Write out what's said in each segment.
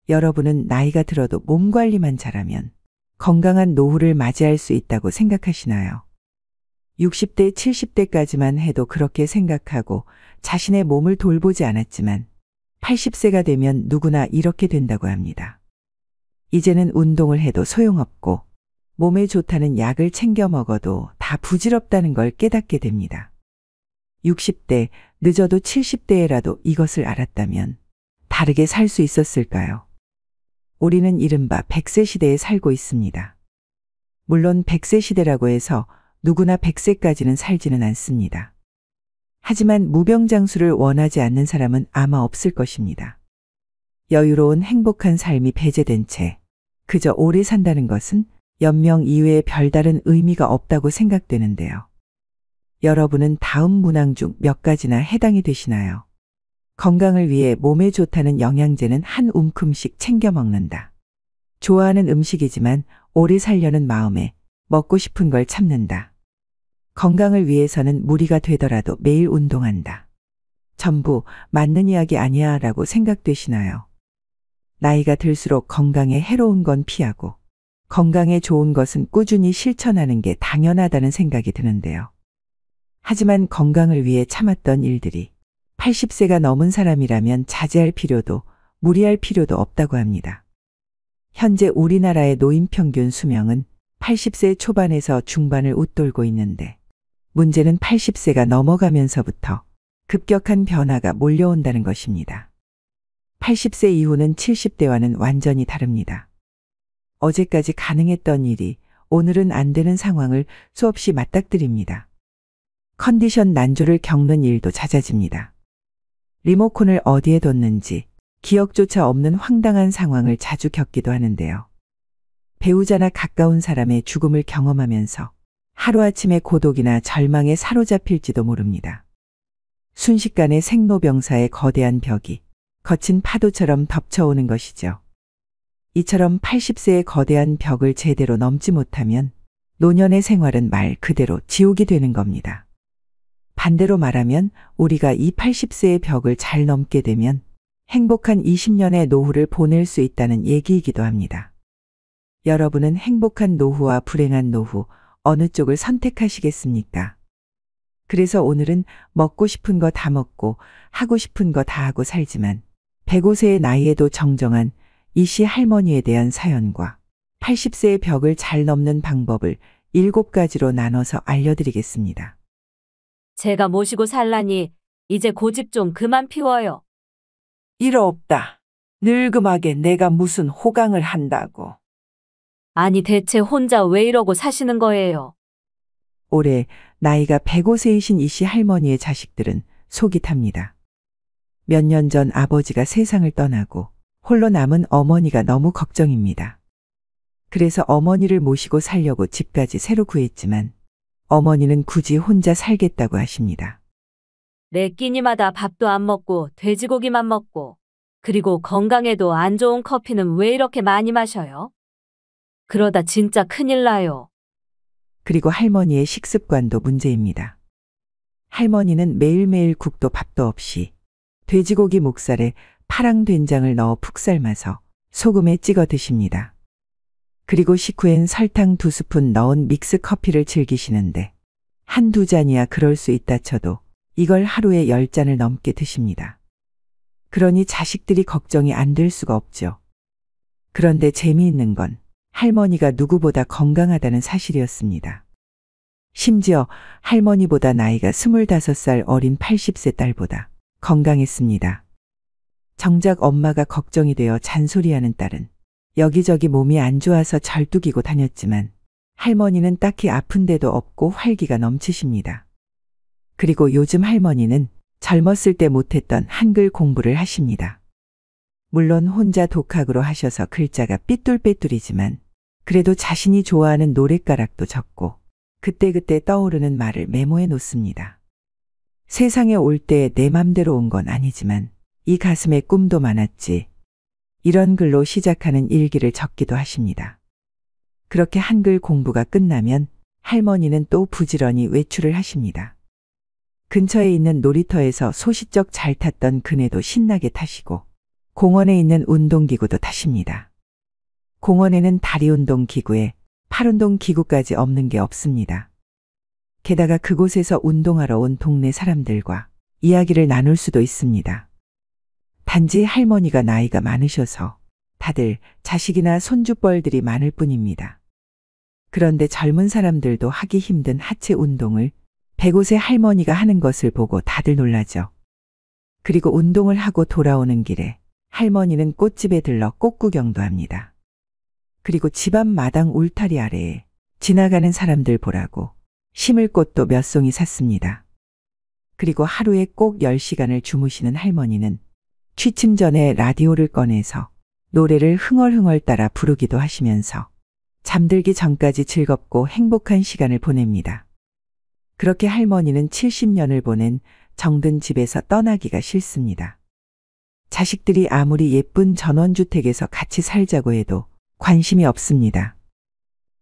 여러분은 나이가 들어도 몸 관리만 잘하면 건강한 노후를 맞이할 수 있다고 생각하시나요? 60대, 70대까지만 해도 그렇게 생각하고 자신의 몸을 돌보지 않았지만 80세가 되면 누구나 이렇게 된다고 합니다. 이제는 운동을 해도 소용없고 몸에 좋다는 약을 챙겨 먹어도 다 부질없다는 걸 깨닫게 됩니다. 60대, 늦어도 70대에라도 이것을 알았다면 다르게 살 수 있었을까요? 우리는 이른바 100세 시대에 살고 있습니다. 물론 100세 시대라고 해서 누구나 100세까지는 살지는 않습니다. 하지만 무병장수를 원하지 않는 사람은 아마 없을 것입니다. 여유로운 행복한 삶이 배제된 채 그저 오래 산다는 것은 연명 이외에 별다른 의미가 없다고 생각되는데요. 여러분은 다음 문항 중 몇 가지나 해당이 되시나요? 건강을 위해 몸에 좋다는 영양제는 한 움큼씩 챙겨 먹는다. 좋아하는 음식이지만 오래 살려는 마음에 먹고 싶은 걸 참는다. 건강을 위해서는 무리가 되더라도 매일 운동한다. 전부 맞는 이야기 아니야 라고 생각되시나요? 나이가 들수록 건강에 해로운 건 피하고 건강에 좋은 것은 꾸준히 실천하는 게 당연하다는 생각이 드는데요. 하지만 건강을 위해 참았던 일들이 80세가 넘은 사람이라면 자제할 필요도 무리할 필요도 없다고 합니다. 현재 우리나라의 노인 평균 수명은 80세 초반에서 중반을 웃돌고 있는데 문제는 80세가 넘어가면서부터 급격한 변화가 몰려온다는 것입니다. 80세 이후는 70대와는 완전히 다릅니다. 어제까지 가능했던 일이 오늘은 안 되는 상황을 수없이 맞닥뜨립니다. 컨디션 난조를 겪는 일도 잦아집니다. 리모컨을 어디에 뒀는지 기억조차 없는 황당한 상황을 자주 겪기도 하는데요. 배우자나 가까운 사람의 죽음을 경험하면서 하루아침에 고독이나 절망에 사로잡힐지도 모릅니다. 순식간에 생로병사의 거대한 벽이 거친 파도처럼 덮쳐오는 것이죠. 이처럼 80세의 거대한 벽을 제대로 넘지 못하면 노년의 생활은 말 그대로 지옥이 되는 겁니다. 반대로 말하면 우리가 이 80세의 벽을 잘 넘게 되면 행복한 20년의 노후를 보낼 수 있다는 얘기이기도 합니다. 여러분은 행복한 노후와 불행한 노후 어느 쪽을 선택하시겠습니까? 그래서 오늘은 먹고 싶은 거 다 먹고 하고 싶은 거 다 하고 살지만 105세의 나이에도 정정한 이씨 할머니에 대한 사연과 80세의 벽을 잘 넘는 방법을 7가지로 나눠서 알려드리겠습니다. 제가 모시고 살라니 이제 고집 좀 그만 피워요. 일 없다. 늙음하게 내가 무슨 호강을 한다고. 아니 대체 혼자 왜 이러고 사시는 거예요? 올해 나이가 105세이신 이씨 할머니의 자식들은 속이 탑니다. 몇 년 전 아버지가 세상을 떠나고 홀로 남은 어머니가 너무 걱정입니다. 그래서 어머니를 모시고 살려고 집까지 새로 구했지만 어머니는 굳이 혼자 살겠다고 하십니다. 매 끼니마다 밥도 안 먹고 돼지고기만 먹고 그리고 건강에도 안 좋은 커피는 왜 이렇게 많이 마셔요? 그러다 진짜 큰일 나요. 그리고 할머니의 식습관도 문제입니다. 할머니는 매일매일 국도 밥도 없이 돼지고기 목살에 파랑 된장을 넣어 푹 삶아서 소금에 찍어 드십니다. 그리고 식후엔 설탕 2스푼 넣은 믹스 커피를 즐기시는데 한두 잔이야 그럴 수 있다 쳐도 이걸 하루에 10잔을 넘게 드십니다. 그러니 자식들이 걱정이 안 될 수가 없죠. 그런데 재미있는 건 할머니가 누구보다 건강하다는 사실이었습니다. 심지어 할머니보다 나이가 25살 어린 80세 딸보다 건강했습니다. 정작 엄마가 걱정이 되어 잔소리하는 딸은 여기저기 몸이 안 좋아서 절뚝이고 다녔지만 할머니는 딱히 아픈 데도 없고 활기가 넘치십니다. 그리고 요즘 할머니는 젊었을 때 못했던 한글 공부를 하십니다. 물론 혼자 독학으로 하셔서 글자가 삐뚤빼뚤이지만 그래도 자신이 좋아하는 노랫가락도 적고 그때그때 떠오르는 말을 메모해 놓습니다. 세상에 올 때 내 맘대로 온 건 아니지만 이 가슴에 꿈도 많았지. 이런 글로 시작하는 일기를 적기도 하십니다. 그렇게 한글 공부가 끝나면 할머니는 또 부지런히 외출을 하십니다. 근처에 있는 놀이터에서 소시적 잘 탔던 그네도 신나게 타시고 공원에 있는 운동기구도 타십니다. 공원에는 다리 운동 기구에 팔 운동 기구까지 없는 게 없습니다. 게다가 그곳에서 운동하러 온 동네 사람들과 이야기를 나눌 수도 있습니다. 단지 할머니가 나이가 많으셔서 다들 자식이나 손주뻘들이 많을 뿐입니다. 그런데 젊은 사람들도 하기 힘든 하체 운동을 105세 할머니가 하는 것을 보고 다들 놀라죠. 그리고 운동을 하고 돌아오는 길에 할머니는 꽃집에 들러 꽃 구경도 합니다. 그리고 집 앞 마당 울타리 아래에 지나가는 사람들 보라고 심을 꽃도 몇 송이 샀습니다. 그리고 하루에 꼭 10시간을 주무시는 할머니는 취침 전에 라디오를 꺼내서 노래를 흥얼흥얼 따라 부르기도 하시면서 잠들기 전까지 즐겁고 행복한 시간을 보냅니다. 그렇게 할머니는 70년을 보낸 정든 집에서 떠나기가 싫습니다. 자식들이 아무리 예쁜 전원주택에서 같이 살자고 해도 관심이 없습니다.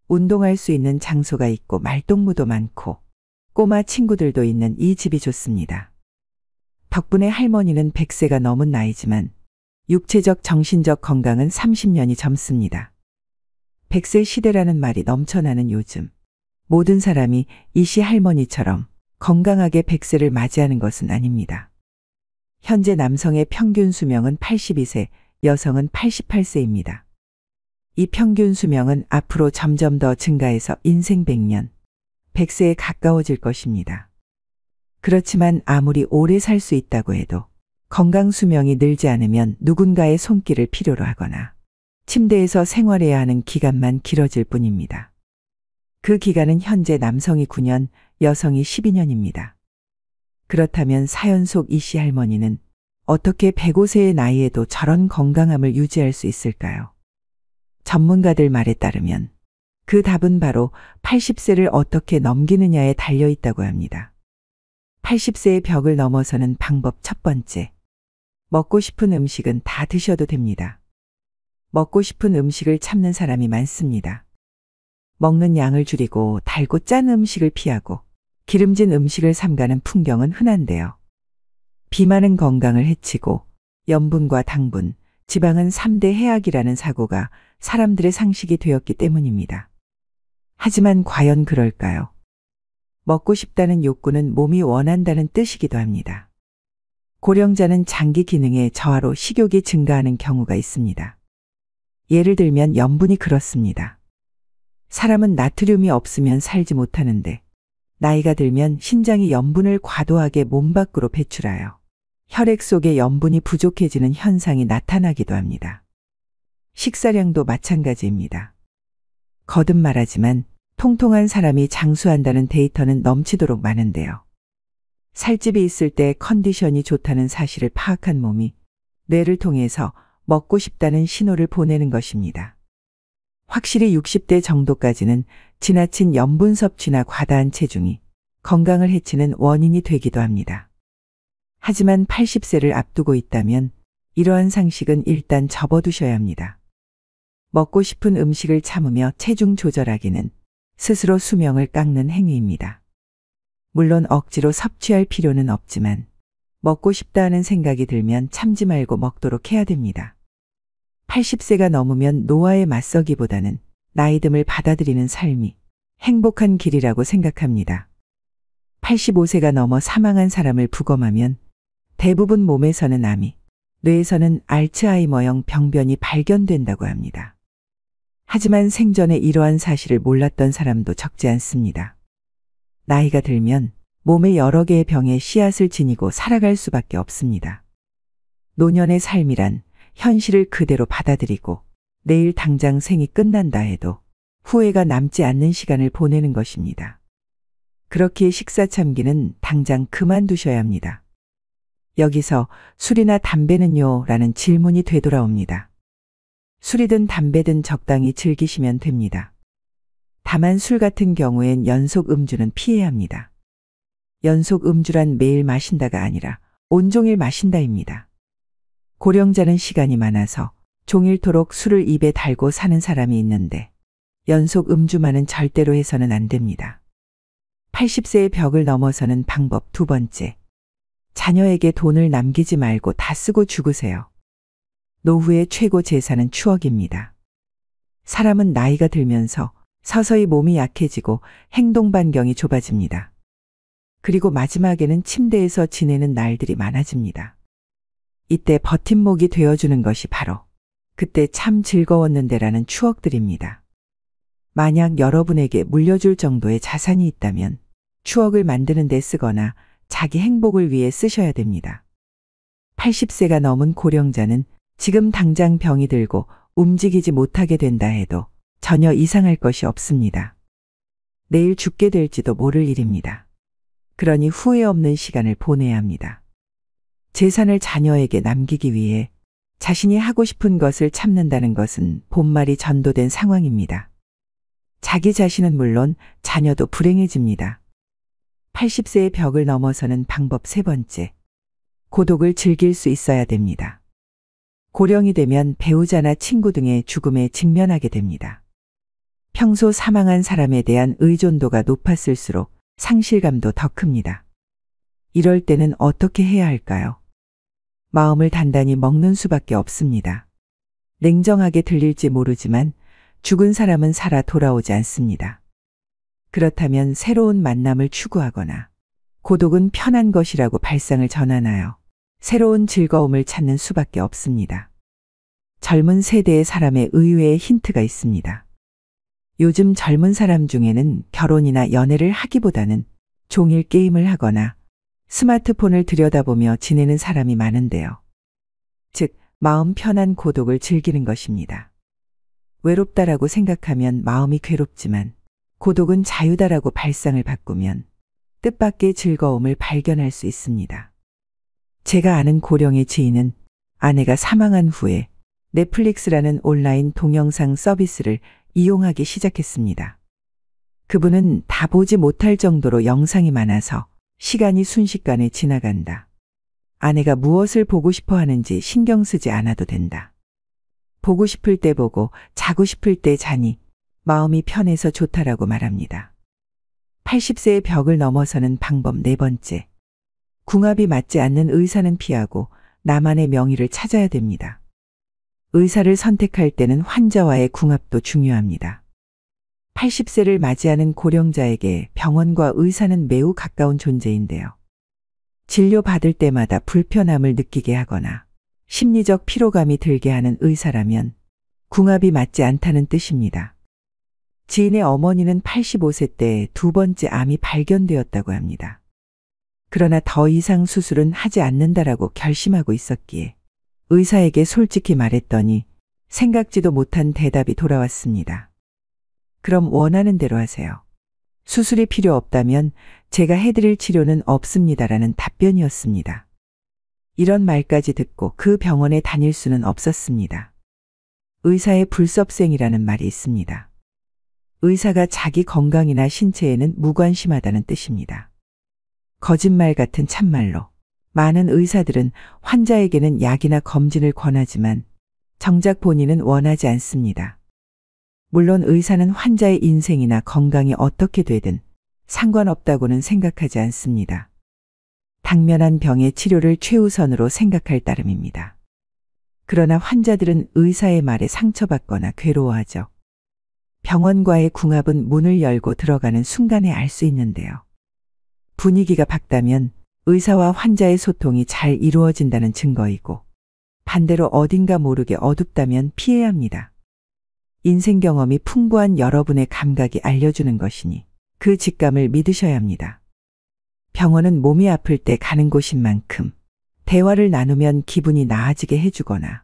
운동할 수 있는 장소가 있고 말동무도 많고 꼬마 친구들도 있는 이 집이 좋습니다. 덕분에 할머니는 100세가 넘은 나이지만 육체적 정신적 건강은 30년이 젊습니다. 100세 시대라는 말이 넘쳐나는 요즘 모든 사람이 이씨 할머니처럼 건강하게 100세를 맞이하는 것은 아닙니다. 현재 남성의 평균 수명은 82세, 여성은 88세입니다. 이 평균 수명은 앞으로 점점 더 증가해서 인생 100년, 100세에 가까워질 것입니다. 그렇지만 아무리 오래 살 수 있다고 해도 건강 수명이 늘지 않으면 누군가의 손길을 필요로 하거나 침대에서 생활해야 하는 기간만 길어질 뿐입니다. 그 기간은 현재 남성이 9년, 여성이 12년입니다. 그렇다면 사연 속 이씨 할머니는 어떻게 105세의 나이에도 저런 건강함을 유지할 수 있을까요? 전문가들 말에 따르면 그 답은 바로 80세를 어떻게 넘기느냐에 달려 있다고 합니다. 80세의 벽을 넘어서는 방법 첫 번째. 먹고 싶은 음식은 다 드셔도 됩니다. 먹고 싶은 음식을 참는 사람이 많습니다. 먹는 양을 줄이고 달고 짠 음식을 피하고 기름진 음식을 삼가는 풍경은 흔한데요. 비만은 건강을 해치고 염분과 당분, 지방은 3대 해악이라는 사고가 사람들의 상식이 되었기 때문입니다. 하지만 과연 그럴까요? 먹고 싶다는 욕구는 몸이 원한다는 뜻이기도 합니다. 고령자는 장기 기능의 저하로 식욕이 증가하는 경우가 있습니다. 예를 들면 염분이 그렇습니다. 사람은 나트륨이 없으면 살지 못하는데 나이가 들면 신장이 염분을 과도하게 몸 밖으로 배출하여 혈액 속에 염분이 부족해지는 현상이 나타나기도 합니다. 식사량도 마찬가지입니다. 거듭 말하지만 통통한 사람이 장수한다는 데이터는 넘치도록 많은데요. 살집이 있을 때 컨디션이 좋다는 사실을 파악한 몸이 뇌를 통해서 먹고 싶다는 신호를 보내는 것입니다. 확실히 60대 정도까지는 지나친 염분 섭취나 과다한 체중이 건강을 해치는 원인이 되기도 합니다. 하지만 80세를 앞두고 있다면 이러한 상식은 일단 접어두셔야 합니다. 먹고 싶은 음식을 참으며 체중 조절하기는 스스로 수명을 깎는 행위입니다. 물론 억지로 섭취할 필요는 없지만 먹고 싶다 하는 생각이 들면 참지 말고 먹도록 해야 됩니다. 80세가 넘으면 노화에 맞서기보다는 나이듦을 받아들이는 삶이 행복한 길이라고 생각합니다. 85세가 넘어 사망한 사람을 부검하면 대부분 몸에서는 암이, 뇌에서는 알츠하이머형 병변이 발견된다고 합니다. 하지만 생전에 이러한 사실을 몰랐던 사람도 적지 않습니다. 나이가 들면 몸에 여러 개의 병의 씨앗을 지니고 살아갈 수밖에 없습니다. 노년의 삶이란 현실을 그대로 받아들이고 내일 당장 생이 끝난다 해도 후회가 남지 않는 시간을 보내는 것입니다. 그렇기에 식사 참기는 당장 그만두셔야 합니다. 여기서 술이나 담배는요? 라는 질문이 되돌아옵니다. 술이든 담배든 적당히 즐기시면 됩니다. 다만 술 같은 경우엔 연속 음주는 피해야 합니다. 연속 음주란 매일 마신다가 아니라 온종일 마신다입니다. 고령자는 시간이 많아서 종일토록 술을 입에 달고 사는 사람이 있는데 연속 음주만은 절대로 해서는 안 됩니다. 80세의 벽을 넘어서는 방법 두 번째. 자녀에게 돈을 남기지 말고 다 쓰고 죽으세요. 노후의 최고 재산은 추억입니다. 사람은 나이가 들면서 서서히 몸이 약해지고 행동 반경이 좁아집니다. 그리고 마지막에는 침대에서 지내는 날들이 많아집니다. 이때 버팀목이 되어주는 것이 바로 그때 참 즐거웠는데라는 추억들입니다. 만약 여러분에게 물려줄 정도의 자산이 있다면 추억을 만드는 데 쓰거나 자기 행복을 위해 쓰셔야 됩니다. 80세가 넘은 고령자는 지금 당장 병이 들고 움직이지 못하게 된다 해도 전혀 이상할 것이 없습니다. 내일 죽게 될지도 모를 일입니다. 그러니 후회 없는 시간을 보내야 합니다. 재산을 자녀에게 남기기 위해 자신이 하고 싶은 것을 참는다는 것은 본말이 전도된 상황입니다. 자기 자신은 물론 자녀도 불행해집니다. 80세의 벽을 넘어서는 방법 세 번째. 고독을 즐길 수 있어야 됩니다. 고령이 되면 배우자나 친구 등의 죽음에 직면하게 됩니다. 평소 사망한 사람에 대한 의존도가 높았을수록 상실감도 더 큽니다. 이럴 때는 어떻게 해야 할까요? 마음을 단단히 먹는 수밖에 없습니다. 냉정하게 들릴지 모르지만 죽은 사람은 살아 돌아오지 않습니다. 그렇다면 새로운 만남을 추구하거나 고독은 편한 것이라고 발상을 전환하여 새로운 즐거움을 찾는 수밖에 없습니다. 젊은 세대의 사람의 의외의 힌트가 있습니다. 요즘 젊은 사람 중에는 결혼이나 연애를 하기보다는 종일 게임을 하거나 스마트폰을 들여다보며 지내는 사람이 많은데요. 즉, 마음 편한 고독을 즐기는 것입니다. 외롭다라고 생각하면 마음이 괴롭지만 고독은 자유다라고 발상을 바꾸면 뜻밖의 즐거움을 발견할 수 있습니다. 제가 아는 고령의 지인은 아내가 사망한 후에 넷플릭스라는 온라인 동영상 서비스를 이용하기 시작했습니다. 그분은 다 보지 못할 정도로 영상이 많아서 시간이 순식간에 지나간다. 아내가 무엇을 보고 싶어 하는지 신경 쓰지 않아도 된다. 보고 싶을 때 보고 자고 싶을 때 자니 마음이 편해서 좋다라고 말합니다. 80세의 벽을 넘어서는 방법 네 번째. 궁합이 맞지 않는 의사는 피하고 나만의 명의를 찾아야 됩니다. 의사를 선택할 때는 환자와의 궁합도 중요합니다. 80세를 맞이하는 고령자에게 병원과 의사는 매우 가까운 존재인데요. 진료받을 때마다 불편함을 느끼게 하거나 심리적 피로감이 들게 하는 의사라면 궁합이 맞지 않다는 뜻입니다. 지인의 어머니는 85세 때 두 번째 암이 발견되었다고 합니다. 그러나 더 이상 수술은 하지 않는다라고 결심하고 있었기에 의사에게 솔직히 말했더니 생각지도 못한 대답이 돌아왔습니다. 그럼 원하는 대로 하세요. 수술이 필요 없다면 제가 해드릴 치료는 없습니다라는 답변이었습니다. 이런 말까지 듣고 그 병원에 다닐 수는 없었습니다. 의사의 불섭생이라는 말이 있습니다. 의사가 자기 건강이나 신체에는 무관심하다는 뜻입니다. 거짓말 같은 참말로 많은 의사들은 환자에게는 약이나 검진을 권하지만 정작 본인은 원하지 않습니다. 물론 의사는 환자의 인생이나 건강이 어떻게 되든 상관없다고는 생각하지 않습니다. 당면한 병의 치료를 최우선으로 생각할 따름입니다. 그러나 환자들은 의사의 말에 상처받거나 괴로워하죠. 병원과의 궁합은 문을 열고 들어가는 순간에 알 수 있는데요. 분위기가 밝다면 의사와 환자의 소통이 잘 이루어진다는 증거이고 반대로 어딘가 모르게 어둡다면 피해야 합니다. 인생 경험이 풍부한 여러분의 감각이 알려주는 것이니 그 직감을 믿으셔야 합니다. 병원은 몸이 아플 때 가는 곳인 만큼 대화를 나누면 기분이 나아지게 해주거나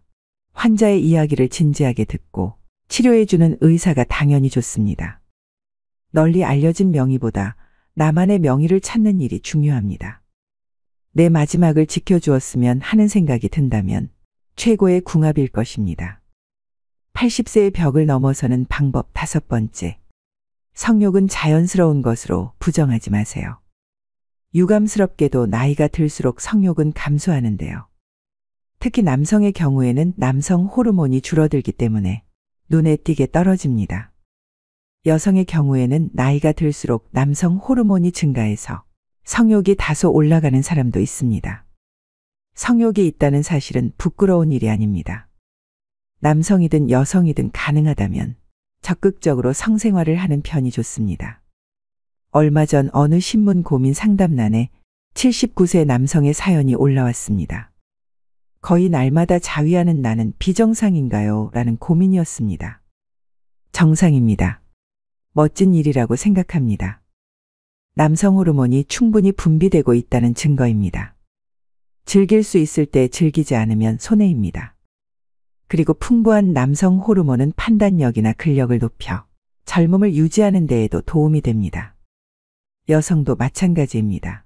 환자의 이야기를 진지하게 듣고 치료해주는 의사가 당연히 좋습니다. 널리 알려진 명의보다 나만의 명의를 찾는 일이 중요합니다. 내 마지막을 지켜주었으면 하는 생각이 든다면 최고의 궁합일 것입니다. 80세의 벽을 넘어서는 방법 다섯 번째. 성욕은 자연스러운 것으로 부정하지 마세요. 유감스럽게도 나이가 들수록 성욕은 감소하는데요. 특히 남성의 경우에는 남성 호르몬이 줄어들기 때문에 눈에 띄게 떨어집니다. 여성의 경우에는 나이가 들수록 남성 호르몬이 증가해서 성욕이 다소 올라가는 사람도 있습니다. 성욕이 있다는 사실은 부끄러운 일이 아닙니다. 남성이든 여성이든 가능하다면 적극적으로 성생활을 하는 편이 좋습니다. 얼마 전 어느 신문 고민 상담란에 79세 남성의 사연이 올라왔습니다. 거의 날마다 자위하는 나는 비정상인가요? 라는 고민이었습니다. 정상입니다. 멋진 일이라고 생각합니다. 남성 호르몬이 충분히 분비되고 있다는 증거입니다. 즐길 수 있을 때 즐기지 않으면 손해입니다. 그리고 풍부한 남성 호르몬은 판단력이나 근력을 높여 젊음을 유지하는 데에도 도움이 됩니다. 여성도 마찬가지입니다.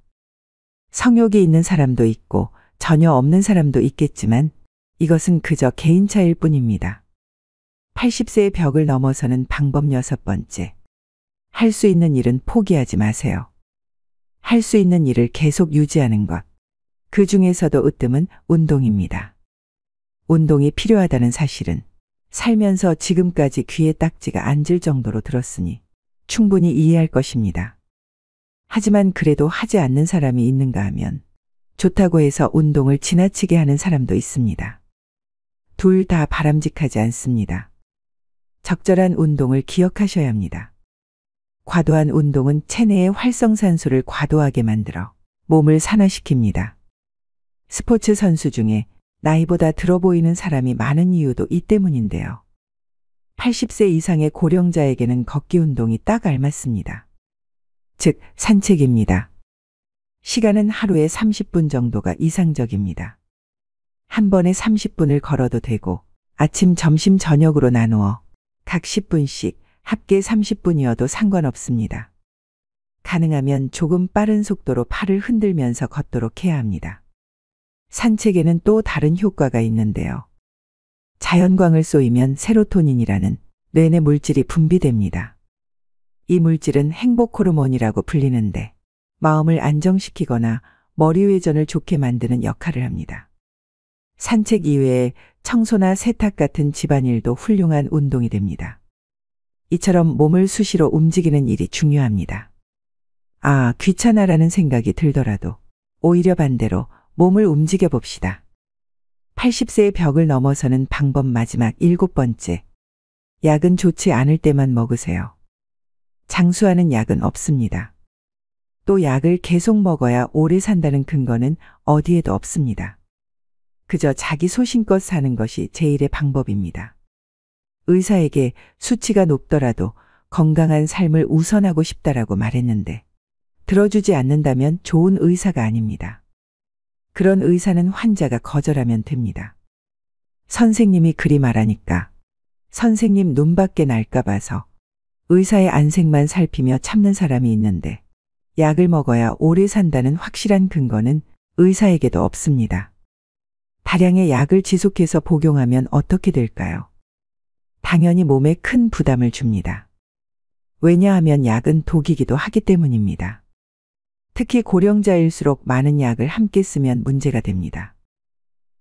성욕이 있는 사람도 있고 전혀 없는 사람도 있겠지만 이것은 그저 개인차일 뿐입니다. 80세의 벽을 넘어서는 방법 6번째. 할 수 있는 일은 포기하지 마세요. 할 수 있는 일을 계속 유지하는 것. 그 중에서도 으뜸은 운동입니다. 운동이 필요하다는 사실은 살면서 지금까지 귀에 딱지가 앉을 정도로 들었으니 충분히 이해할 것입니다. 하지만 그래도 하지 않는 사람이 있는가 하면 좋다고 해서 운동을 지나치게 하는 사람도 있습니다. 둘 다 바람직하지 않습니다. 적절한 운동을 기억하셔야 합니다. 과도한 운동은 체내의 활성산소를 과도하게 만들어 몸을 산화시킵니다. 스포츠 선수 중에 나이보다 들어 보이는 사람이 많은 이유도 이 때문인데요. 80세 이상의 고령자에게는 걷기 운동이 딱 알맞습니다. 즉, 산책입니다. 시간은 하루에 30분 정도가 이상적입니다. 한 번에 30분을 걸어도 되고 아침, 점심, 저녁으로 나누어 각 10분씩 합계 30분이어도 상관없습니다. 가능하면 조금 빠른 속도로 팔을 흔들면서 걷도록 해야 합니다. 산책에는 또 다른 효과가 있는데요. 자연광을 쏘이면 세로토닌이라는 뇌내 물질이 분비됩니다. 이 물질은 행복 호르몬이라고 불리는데 마음을 안정시키거나 머리 회전을 좋게 만드는 역할을 합니다. 산책 이외에 청소나 세탁 같은 집안일도 훌륭한 운동이 됩니다. 이처럼 몸을 수시로 움직이는 일이 중요합니다. 아, 귀찮아라는 생각이 들더라도 오히려 반대로 몸을 움직여 봅시다. 80세의 벽을 넘어서는 방법 마지막 7번째. 약은 좋지 않을 때만 먹으세요. 장수하는 약은 없습니다. 또 약을 계속 먹어야 오래 산다는 근거는 어디에도 없습니다. 그저 자기 소신껏 사는 것이 제일의 방법입니다. 의사에게 수치가 높더라도 건강한 삶을 우선하고 싶다라고 말했는데 들어주지 않는다면 좋은 의사가 아닙니다. 그런 의사는 환자가 거절하면 됩니다. 선생님이 그리 말하니까 선생님 눈밖에 날까 봐서 의사의 안색만 살피며 참는 사람이 있는데 약을 먹어야 오래 산다는 확실한 근거는 의사에게도 없습니다. 다량의 약을 지속해서 복용하면 어떻게 될까요? 당연히 몸에 큰 부담을 줍니다. 왜냐하면 약은 독이기도 하기 때문입니다. 특히 고령자일수록 많은 약을 함께 쓰면 문제가 됩니다.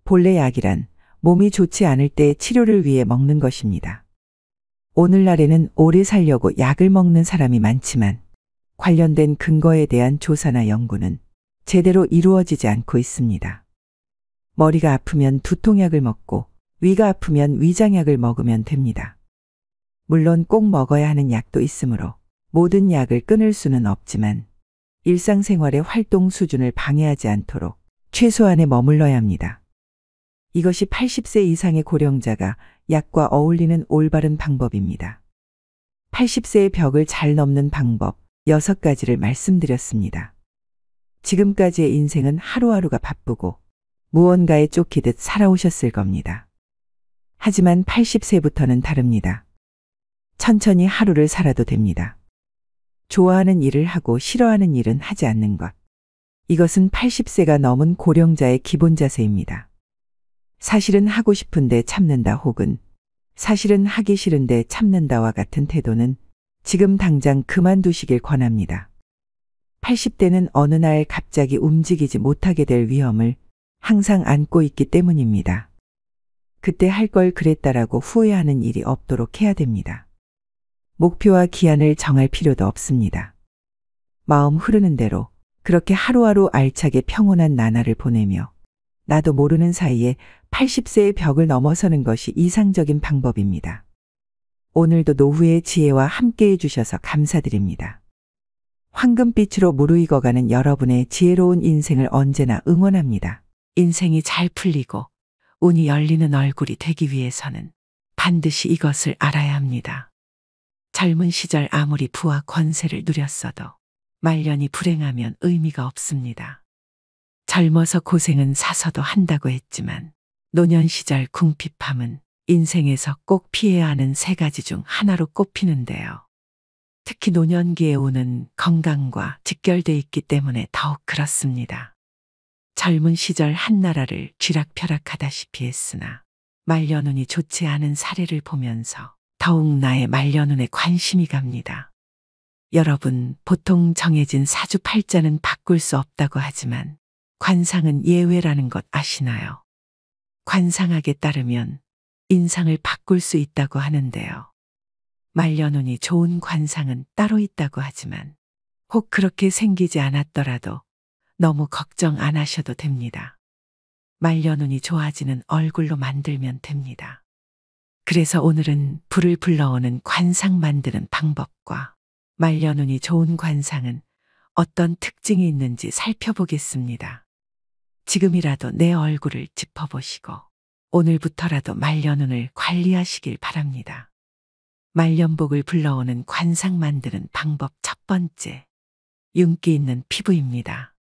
본래 약이란 몸이 좋지 않을 때 치료를 위해 먹는 것입니다. 오늘날에는 오래 살려고 약을 먹는 사람이 많지만 관련된 근거에 대한 조사나 연구는 제대로 이루어지지 않고 있습니다. 머리가 아프면 두통약을 먹고 위가 아프면 위장약을 먹으면 됩니다. 물론 꼭 먹어야 하는 약도 있으므로 모든 약을 끊을 수는 없지만 일상생활의 활동 수준을 방해하지 않도록 최소한에 머물러야 합니다. 이것이 80세 이상의 고령자가 약과 어울리는 올바른 방법입니다. 80세의 벽을 잘 넘는 방법 6가지를 말씀드렸습니다. 지금까지의 인생은 하루하루가 바쁘고 무언가에 쫓기듯 살아오셨을 겁니다. 하지만 80세부터는 다릅니다. 천천히 하루를 살아도 됩니다. 좋아하는 일을 하고 싫어하는 일은 하지 않는 것. 이것은 80세가 넘은 고령자의 기본 자세입니다. 사실은 하고 싶은데 참는다 혹은 사실은 하기 싫은데 참는다와 같은 태도는 지금 당장 그만두시길 권합니다. 80대는 어느 날 갑자기 움직이지 못하게 될 위험을 항상 안고 있기 때문입니다. 그때 할 걸 그랬다라고 후회하는 일이 없도록 해야 됩니다. 목표와 기한을 정할 필요도 없습니다. 마음 흐르는 대로 그렇게 하루하루 알차게 평온한 나날을 보내며 나도 모르는 사이에 80세의 벽을 넘어서는 것이 이상적인 방법입니다. 오늘도 노후의 지혜와 함께 해주셔서 감사드립니다. 황금빛으로 무르익어가는 여러분의 지혜로운 인생을 언제나 응원합니다. 인생이 잘 풀리고 운이 열리는 얼굴이 되기 위해서는 반드시 이것을 알아야 합니다. 젊은 시절 아무리 부와 권세를 누렸어도 말년이 불행하면 의미가 없습니다. 젊어서 고생은 사서도 한다고 했지만 노년 시절 궁핍함은 인생에서 꼭 피해야 하는 세 가지 중 하나로 꼽히는데요. 특히 노년기에 오는 건강과 직결돼 있기 때문에 더욱 그렇습니다. 젊은 시절 한나라를 쥐락펴락하다시피 했으나 말년운이 좋지 않은 사례를 보면서 더욱 나의 말년운에 관심이 갑니다. 여러분, 보통 정해진 사주팔자는 바꿀 수 없다고 하지만 관상은 예외라는 것 아시나요? 관상학에 따르면 인상을 바꿀 수 있다고 하는데요. 말년운이 좋은 관상은 따로 있다고 하지만 혹 그렇게 생기지 않았더라도 너무 걱정 안 하셔도 됩니다. 말년운이 좋아지는 얼굴로 만들면 됩니다. 그래서 오늘은 불을 불러오는 관상 만드는 방법과 말년운이 좋은 관상은 어떤 특징이 있는지 살펴보겠습니다. 지금이라도 내 얼굴을 짚어보시고 오늘부터라도 말년운을 관리하시길 바랍니다. 말년복을 불러오는 관상 만드는 방법 첫 번째, 윤기 있는 피부입니다.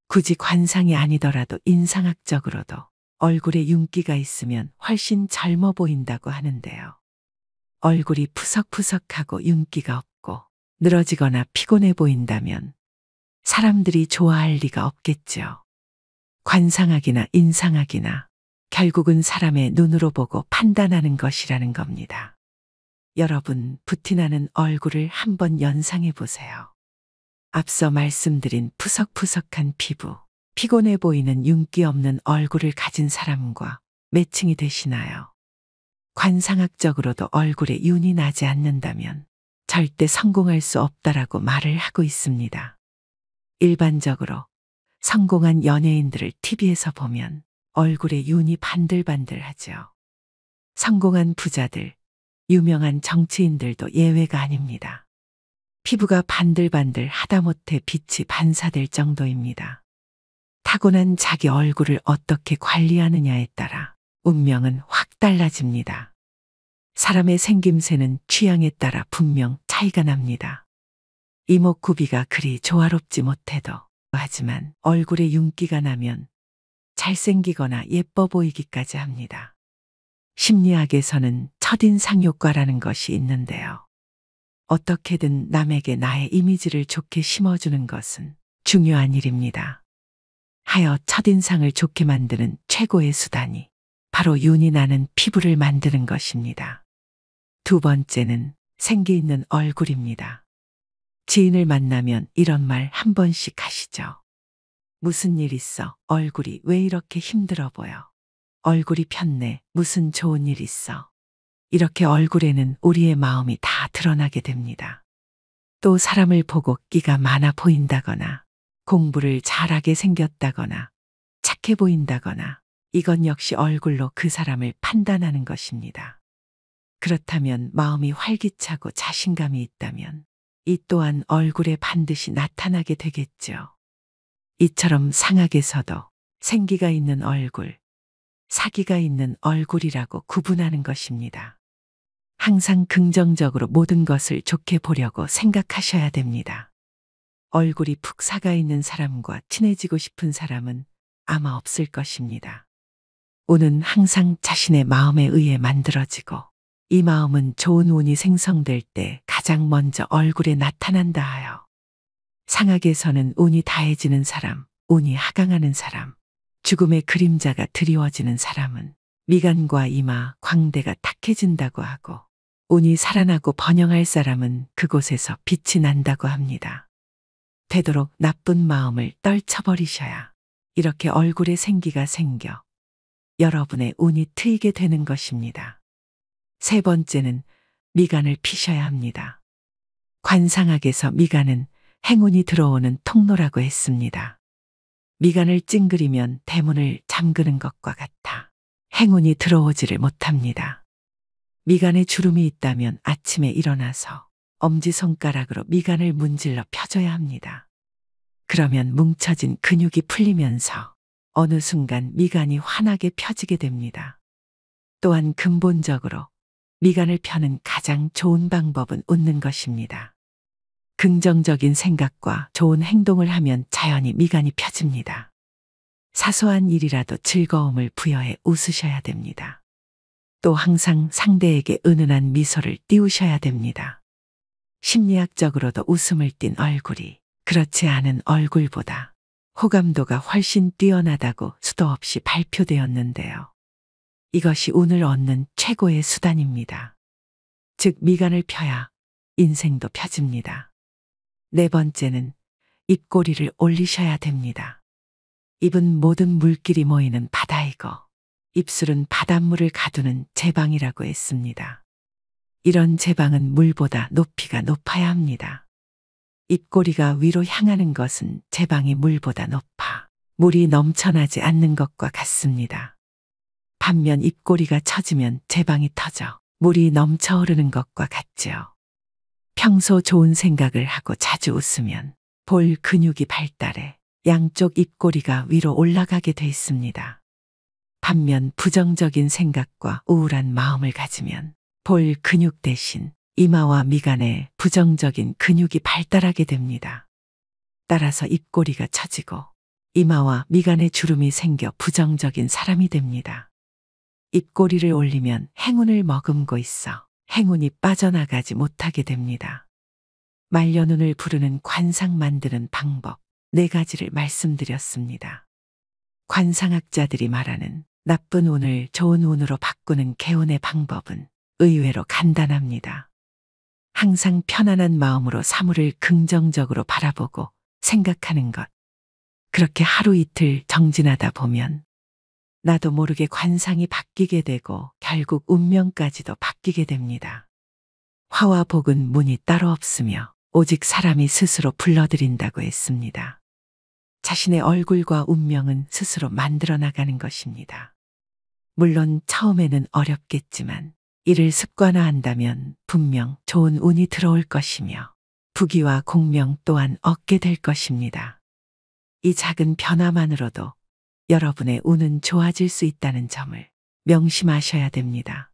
굳이 관상이 아니더라도 인상학적으로도 얼굴에 윤기가 있으면 훨씬 젊어 보인다고 하는데요. 얼굴이 푸석푸석하고 윤기가 없고 늘어지거나 피곤해 보인다면 사람들이 좋아할 리가 없겠죠. 관상학이나 인상학이나 결국은 사람의 눈으로 보고 판단하는 것이라는 겁니다. 여러분, 부티나는 얼굴을 한번 연상해 보세요. 앞서 말씀드린 푸석푸석한 피부, 피곤해 보이는 윤기 없는 얼굴을 가진 사람과 매칭이 되시나요? 관상학적으로도 얼굴에 윤이 나지 않는다면 절대 성공할 수 없다라고 말을 하고 있습니다. 일반적으로 성공한 연예인들을 TV에서 보면 얼굴에 윤이 반들반들하죠. 성공한 부자들, 유명한 정치인들도 예외가 아닙니다. 피부가 반들반들 하다못해 빛이 반사될 정도입니다. 타고난 자기 얼굴을 어떻게 관리하느냐에 따라 운명은 확 달라집니다. 사람의 생김새는 취향에 따라 분명 차이가 납니다. 이목구비가 그리 조화롭지 못해도 하지만 얼굴에 윤기가 나면 잘생기거나 예뻐 보이기까지 합니다. 심리학에서는 첫인상 효과라는 것이 있는데요. 어떻게든 남에게 나의 이미지를 좋게 심어주는 것은 중요한 일입니다. 하여 첫인상을 좋게 만드는 최고의 수단이 바로 윤이 나는 피부를 만드는 것입니다. 두 번째는 생기 있는 얼굴입니다. 지인을 만나면 이런 말 한 번씩 하시죠. 무슨 일 있어? 얼굴이 왜 이렇게 힘들어 보여? 얼굴이 폈네. 무슨 좋은 일 있어? 이렇게 얼굴에는 우리의 마음이 다 드러나게 됩니다. 또 사람을 보고 끼가 많아 보인다거나 공부를 잘하게 생겼다거나 착해 보인다거나 이건 역시 얼굴로 그 사람을 판단하는 것입니다. 그렇다면 마음이 활기차고 자신감이 있다면 이 또한 얼굴에 반드시 나타나게 되겠죠. 이처럼 상학에서도 생기가 있는 얼굴, 사기가 있는 얼굴이라고 구분하는 것입니다. 항상 긍정적으로 모든 것을 좋게 보려고 생각하셔야 됩니다. 얼굴이 푹 사가 있는 사람과 친해지고 싶은 사람은 아마 없을 것입니다. 운은 항상 자신의 마음에 의해 만들어지고 이 마음은 좋은 운이 생성될 때 가장 먼저 얼굴에 나타난다 하여 상학에서는 운이 다해지는 사람, 운이 하강하는 사람, 죽음의 그림자가 드리워지는 사람은 미간과 이마, 광대가 탁해진다고 하고 운이 살아나고 번영할 사람은 그곳에서 빛이 난다고 합니다. 되도록 나쁜 마음을 떨쳐버리셔야 이렇게 얼굴에 생기가 생겨 여러분의 운이 트이게 되는 것입니다. 세 번째는 미간을 피셔야 합니다. 관상학에서 미간은 행운이 들어오는 통로라고 했습니다. 미간을 찡그리면 대문을 잠그는 것과 같아 행운이 들어오지를 못합니다. 미간에 주름이 있다면 아침에 일어나서 엄지손가락으로 미간을 문질러 펴줘야 합니다. 그러면 뭉쳐진 근육이 풀리면서 어느 순간 미간이 환하게 펴지게 됩니다. 또한 근본적으로 미간을 펴는 가장 좋은 방법은 웃는 것입니다. 긍정적인 생각과 좋은 행동을 하면 자연히 미간이 펴집니다. 사소한 일이라도 즐거움을 부여해 웃으셔야 됩니다. 또 항상 상대에게 은은한 미소를 띄우셔야 됩니다. 심리학적으로도 웃음을 띤 얼굴이 그렇지 않은 얼굴보다 호감도가 훨씬 뛰어나다고 수도 없이 발표되었는데요. 이것이 운을 얻는 최고의 수단입니다. 즉 미간을 펴야 인생도 펴집니다. 네 번째는 입꼬리를 올리셔야 됩니다. 입은 모든 물길이 모이는 바다이고 입술은 바닷물을 가두는 제방이라고 했습니다. 이런 제방은 물보다 높이가 높아야 합니다. 입꼬리가 위로 향하는 것은 제방이 물보다 높아 물이 넘쳐나지 않는 것과 같습니다. 반면 입꼬리가 처지면 제방이 터져 물이 넘쳐 흐르는 것과 같지요. 평소 좋은 생각을 하고 자주 웃으면 볼 근육이 발달해 양쪽 입꼬리가 위로 올라가게 돼 있습니다. 반면 부정적인 생각과 우울한 마음을 가지면 볼 근육 대신 이마와 미간에 부정적인 근육이 발달하게 됩니다. 따라서 입꼬리가 처지고 이마와 미간에 주름이 생겨 부정적인 사람이 됩니다. 입꼬리를 올리면 행운을 머금고 있어 행운이 빠져나가지 못하게 됩니다. 말년운을 부르는 관상 만드는 방법 4가지를 말씀드렸습니다. 관상학자들이 말하는 나쁜 운을 좋은 운으로 바꾸는 개운의 방법은 의외로 간단합니다. 항상 편안한 마음으로 사물을 긍정적으로 바라보고 생각하는 것. 그렇게 하루 이틀 정진하다 보면 나도 모르게 관상이 바뀌게 되고 결국 운명까지도 바뀌게 됩니다. 화와 복은 문이 따로 없으며 오직 사람이 스스로 불러들인다고 했습니다. 자신의 얼굴과 운명은 스스로 만들어 나가는 것입니다. 물론 처음에는 어렵겠지만 이를 습관화한다면 분명 좋은 운이 들어올 것이며 부귀와 공명 또한 얻게 될 것입니다. 이 작은 변화만으로도 여러분의 운은 좋아질 수 있다는 점을 명심하셔야 됩니다.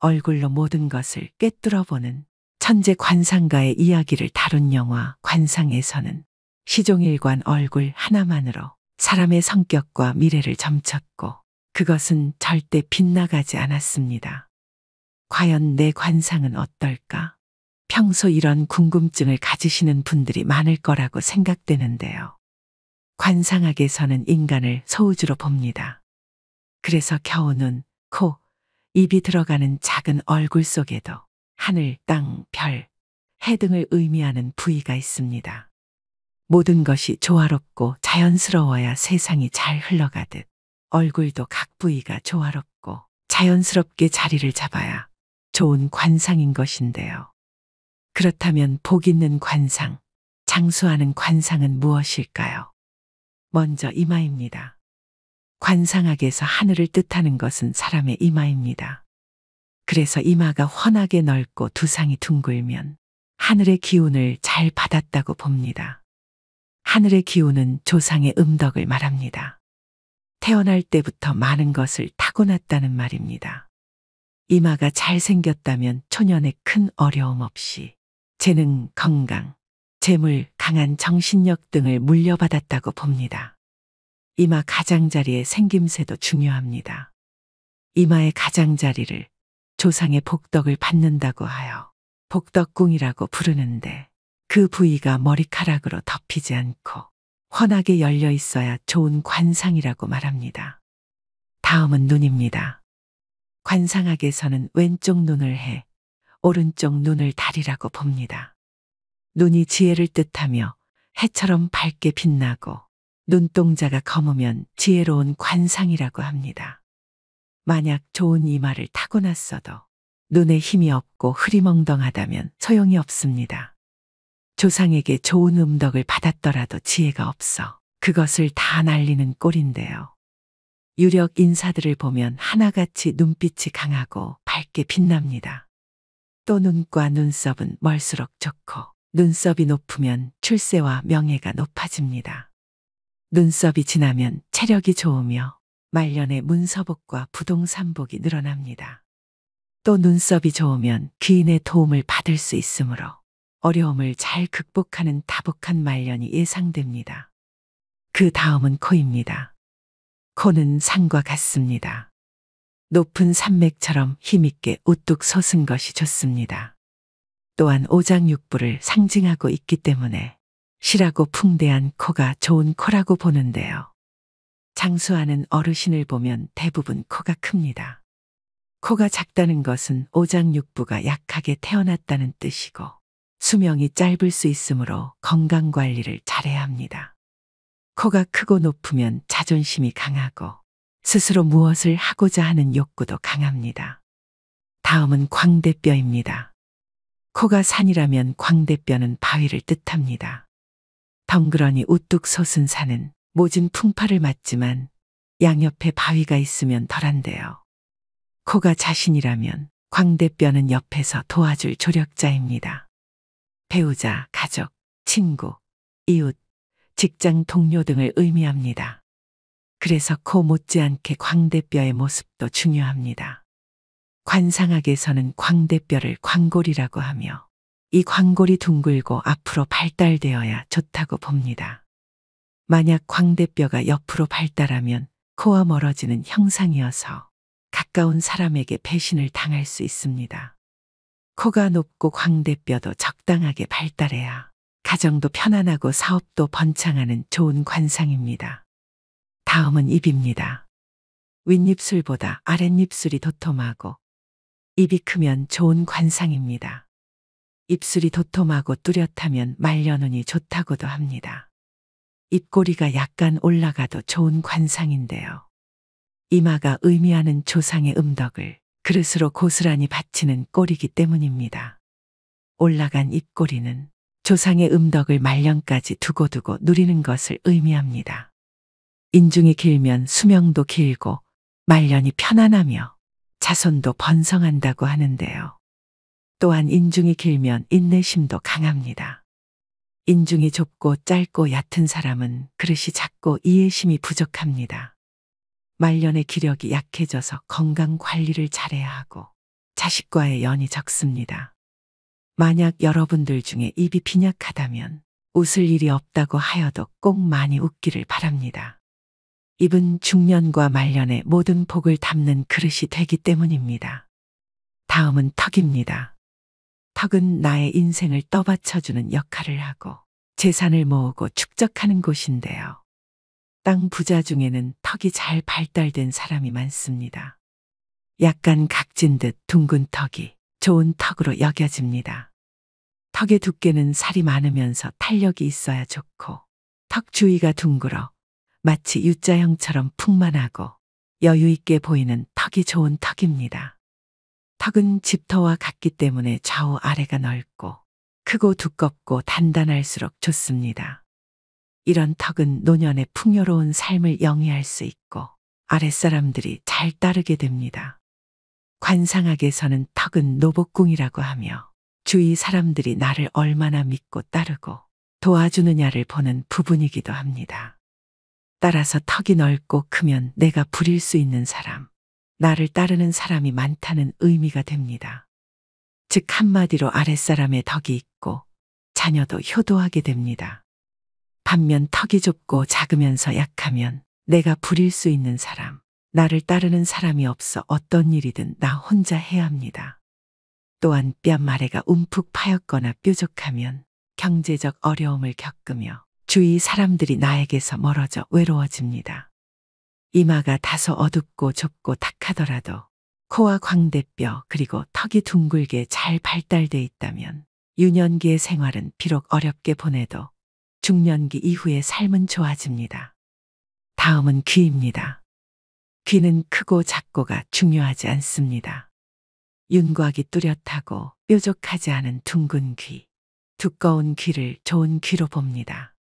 얼굴로 모든 것을 꿰뚫어보는 천재 관상가의 이야기를 다룬 영화 관상에서는 시종일관 얼굴 하나만으로 사람의 성격과 미래를 점쳤고 그것은 절대 빗나가지 않았습니다. 과연 내 관상은 어떨까? 평소 이런 궁금증을 가지시는 분들이 많을 거라고 생각되는데요. 관상학에서는 인간을 소우주로 봅니다. 그래서 겨우 눈, 코, 입이 들어가는 작은 얼굴 속에도 하늘, 땅, 별, 해 등을 의미하는 부위가 있습니다. 모든 것이 조화롭고 자연스러워야 세상이 잘 흘러가듯 얼굴도 각 부위가 조화롭고 자연스럽게 자리를 잡아야 좋은 관상인 것인데요. 그렇다면 복 있는 관상, 장수하는 관상은 무엇일까요? 먼저 이마입니다. 관상학에서 하늘을 뜻하는 것은 사람의 이마입니다. 그래서 이마가 훤하게 넓고 두상이 둥글면 하늘의 기운을 잘 받았다고 봅니다. 하늘의 기운은 조상의 음덕을 말합니다. 태어날 때부터 많은 것을 타고났다는 말입니다. 이마가 잘생겼다면 초년에 큰 어려움 없이 재능, 건강, 재물, 강한 정신력 등을 물려받았다고 봅니다. 이마 가장자리의 생김새도 중요합니다. 이마의 가장자리를 조상의 복덕을 받는다고 하여 복덕궁이라고 부르는데 그 부위가 머리카락으로 덮이지 않고 훤하게 열려 있어야 좋은 관상이라고 말합니다. 다음은 눈입니다. 관상학에서는 왼쪽 눈을 해, 오른쪽 눈을 달이라고 봅니다. 눈이 지혜를 뜻하며 해처럼 밝게 빛나고 눈동자가 검으면 지혜로운 관상이라고 합니다. 만약 좋은 이마를 타고났어도 눈에 힘이 없고 흐리멍덩하다면 소용이 없습니다. 조상에게 좋은 음덕을 받았더라도 지혜가 없어 그것을 다 날리는 꼴인데요. 유력 인사들을 보면 하나같이 눈빛이 강하고 밝게 빛납니다. 또 눈과 눈썹은 멀수록 좋고 눈썹이 높으면 출세와 명예가 높아집니다. 눈썹이 진하면 체력이 좋으며 말년에 문서복과 부동산복이 늘어납니다. 또 눈썹이 좋으면 귀인의 도움을 받을 수 있으므로 어려움을 잘 극복하는 다복한 말년이 예상됩니다. 그 다음은 코입니다. 코는 산과 같습니다. 높은 산맥처럼 힘있게 우뚝 솟은 것이 좋습니다. 또한 오장육부를 상징하고 있기 때문에 실하고 풍대한 코가 좋은 코라고 보는데요. 장수하는 어르신을 보면 대부분 코가 큽니다. 코가 작다는 것은 오장육부가 약하게 태어났다는 뜻이고 수명이 짧을 수 있으므로 건강관리를 잘해야 합니다. 코가 크고 높으면 자존심이 강하고 스스로 무엇을 하고자 하는 욕구도 강합니다. 다음은 광대뼈입니다. 코가 산이라면 광대뼈는 바위를 뜻합니다. 덩그러니 우뚝 솟은 산은 모진 풍파를 맞지만 양옆에 바위가 있으면 덜한데요. 코가 자신이라면 광대뼈는 옆에서 도와줄 조력자입니다. 배우자, 가족, 친구, 이웃, 직장 동료 등을 의미합니다. 그래서 코 못지않게 광대뼈의 모습도 중요합니다. 관상학에서는 광대뼈를 광골이라고 하며 이 광골이 둥글고 앞으로 발달되어야 좋다고 봅니다. 만약 광대뼈가 옆으로 발달하면 코와 멀어지는 형상이어서 가까운 사람에게 배신을 당할 수 있습니다. 코가 높고 광대뼈도 적당하게 발달해야 가정도 편안하고 사업도 번창하는 좋은 관상입니다. 다음은 입입니다. 윗입술보다 아랫입술이 도톰하고 입이 크면 좋은 관상입니다. 입술이 도톰하고 뚜렷하면 말년운이 좋다고도 합니다. 입꼬리가 약간 올라가도 좋은 관상인데요. 이마가 의미하는 조상의 음덕을 그릇으로 고스란히 바치는 꼴이기 때문입니다. 올라간 입꼬리는 조상의 음덕을 말년까지 두고두고 누리는 것을 의미합니다. 인중이 길면 수명도 길고 말년이 편안하며 자손도 번성한다고 하는데요. 또한 인중이 길면 인내심도 강합니다. 인중이 좁고 짧고 얕은 사람은 그릇이 작고 이해심이 부족합니다. 말년의 기력이 약해져서 건강 관리를 잘해야 하고 자식과의 연이 적습니다. 만약 여러분들 중에 입이 빈약하다면 웃을 일이 없다고 하여도 꼭 많이 웃기를 바랍니다. 입은 중년과 말년의 모든 복을 담는 그릇이 되기 때문입니다. 다음은 턱입니다. 턱은 나의 인생을 떠받쳐주는 역할을 하고 재산을 모으고 축적하는 곳인데요. 땅 부자 중에는 턱이 잘 발달된 사람이 많습니다. 약간 각진 듯 둥근 턱이 좋은 턱으로 여겨집니다. 턱의 두께는 살이 많으면서 탄력이 있어야 좋고 턱 주위가 둥글어 마치 U자형처럼 풍만하고 여유 있게 보이는 턱이 좋은 턱입니다. 턱은 집터와 같기 때문에 좌우 아래가 넓고 크고 두껍고 단단할수록 좋습니다. 이런 턱은 노년의 풍요로운 삶을 영위할 수 있고 아랫사람들이 잘 따르게 됩니다. 관상학에서는 턱은 노복궁이라고 하며 주위 사람들이 나를 얼마나 믿고 따르고 도와주느냐를 보는 부분이기도 합니다. 따라서 턱이 넓고 크면 내가 부릴 수 있는 사람, 나를 따르는 사람이 많다는 의미가 됩니다. 즉 한마디로 아랫사람의 덕이 있고 자녀도 효도하게 됩니다. 반면 턱이 좁고 작으면서 약하면 내가 부릴 수 있는 사람, 나를 따르는 사람이 없어 어떤 일이든 나 혼자 해야 합니다. 또한 뺨 아래가 움푹 파였거나 뾰족하면 경제적 어려움을 겪으며 주위 사람들이 나에게서 멀어져 외로워집니다. 이마가 다소 어둡고 좁고 탁하더라도 코와 광대뼈 그리고 턱이 둥글게 잘 발달돼 있다면 유년기의 생활은 비록 어렵게 보내도 중년기 이후의 삶은 좋아집니다. 다음은 귀입니다. 귀는 크고 작고가 중요하지 않습니다. 윤곽이 뚜렷하고 뾰족하지 않은 둥근 귀, 두꺼운 귀를 좋은 귀로 봅니다.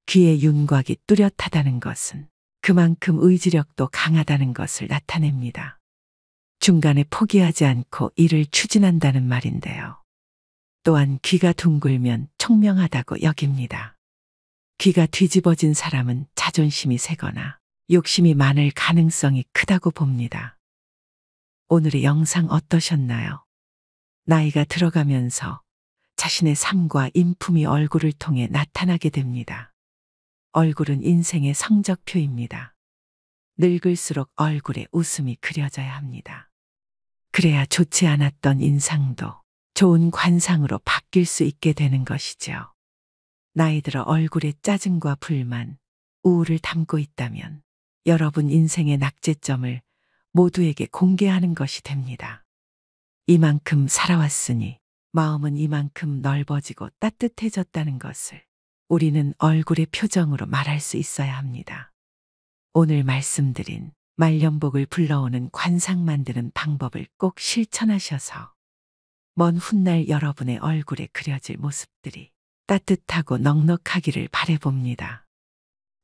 귀의 윤곽이 뚜렷하다는 것은 그만큼 의지력도 강하다는 것을 나타냅니다. 중간에 포기하지 않고 일을 추진한다는 말인데요. 또한 귀가 둥글면 총명하다고 여깁니다. 귀가 뒤집어진 사람은 자존심이 세거나 욕심이 많을 가능성이 크다고 봅니다. 오늘의 영상 어떠셨나요? 나이가 들어가면서 자신의 삶과 인품이 얼굴을 통해 나타나게 됩니다. 얼굴은 인생의 성적표입니다. 늙을수록 얼굴에 웃음이 그려져야 합니다. 그래야 좋지 않았던 인상도 좋은 관상으로 바뀔 수 있게 되는 것이죠. 나이 들어 얼굴에 짜증과 불만, 우울을 담고 있다면 여러분 인생의 낙제점을 모두에게 공개하는 것이 됩니다. 이만큼 살아왔으니 마음은 이만큼 넓어지고 따뜻해졌다는 것을 우리는 얼굴의 표정으로 말할 수 있어야 합니다. 오늘 말씀드린 말년복을 불러오는 관상 만드는 방법을 꼭 실천하셔서 먼 훗날 여러분의 얼굴에 그려질 모습들이 따뜻하고 넉넉하기를 바라봅니다.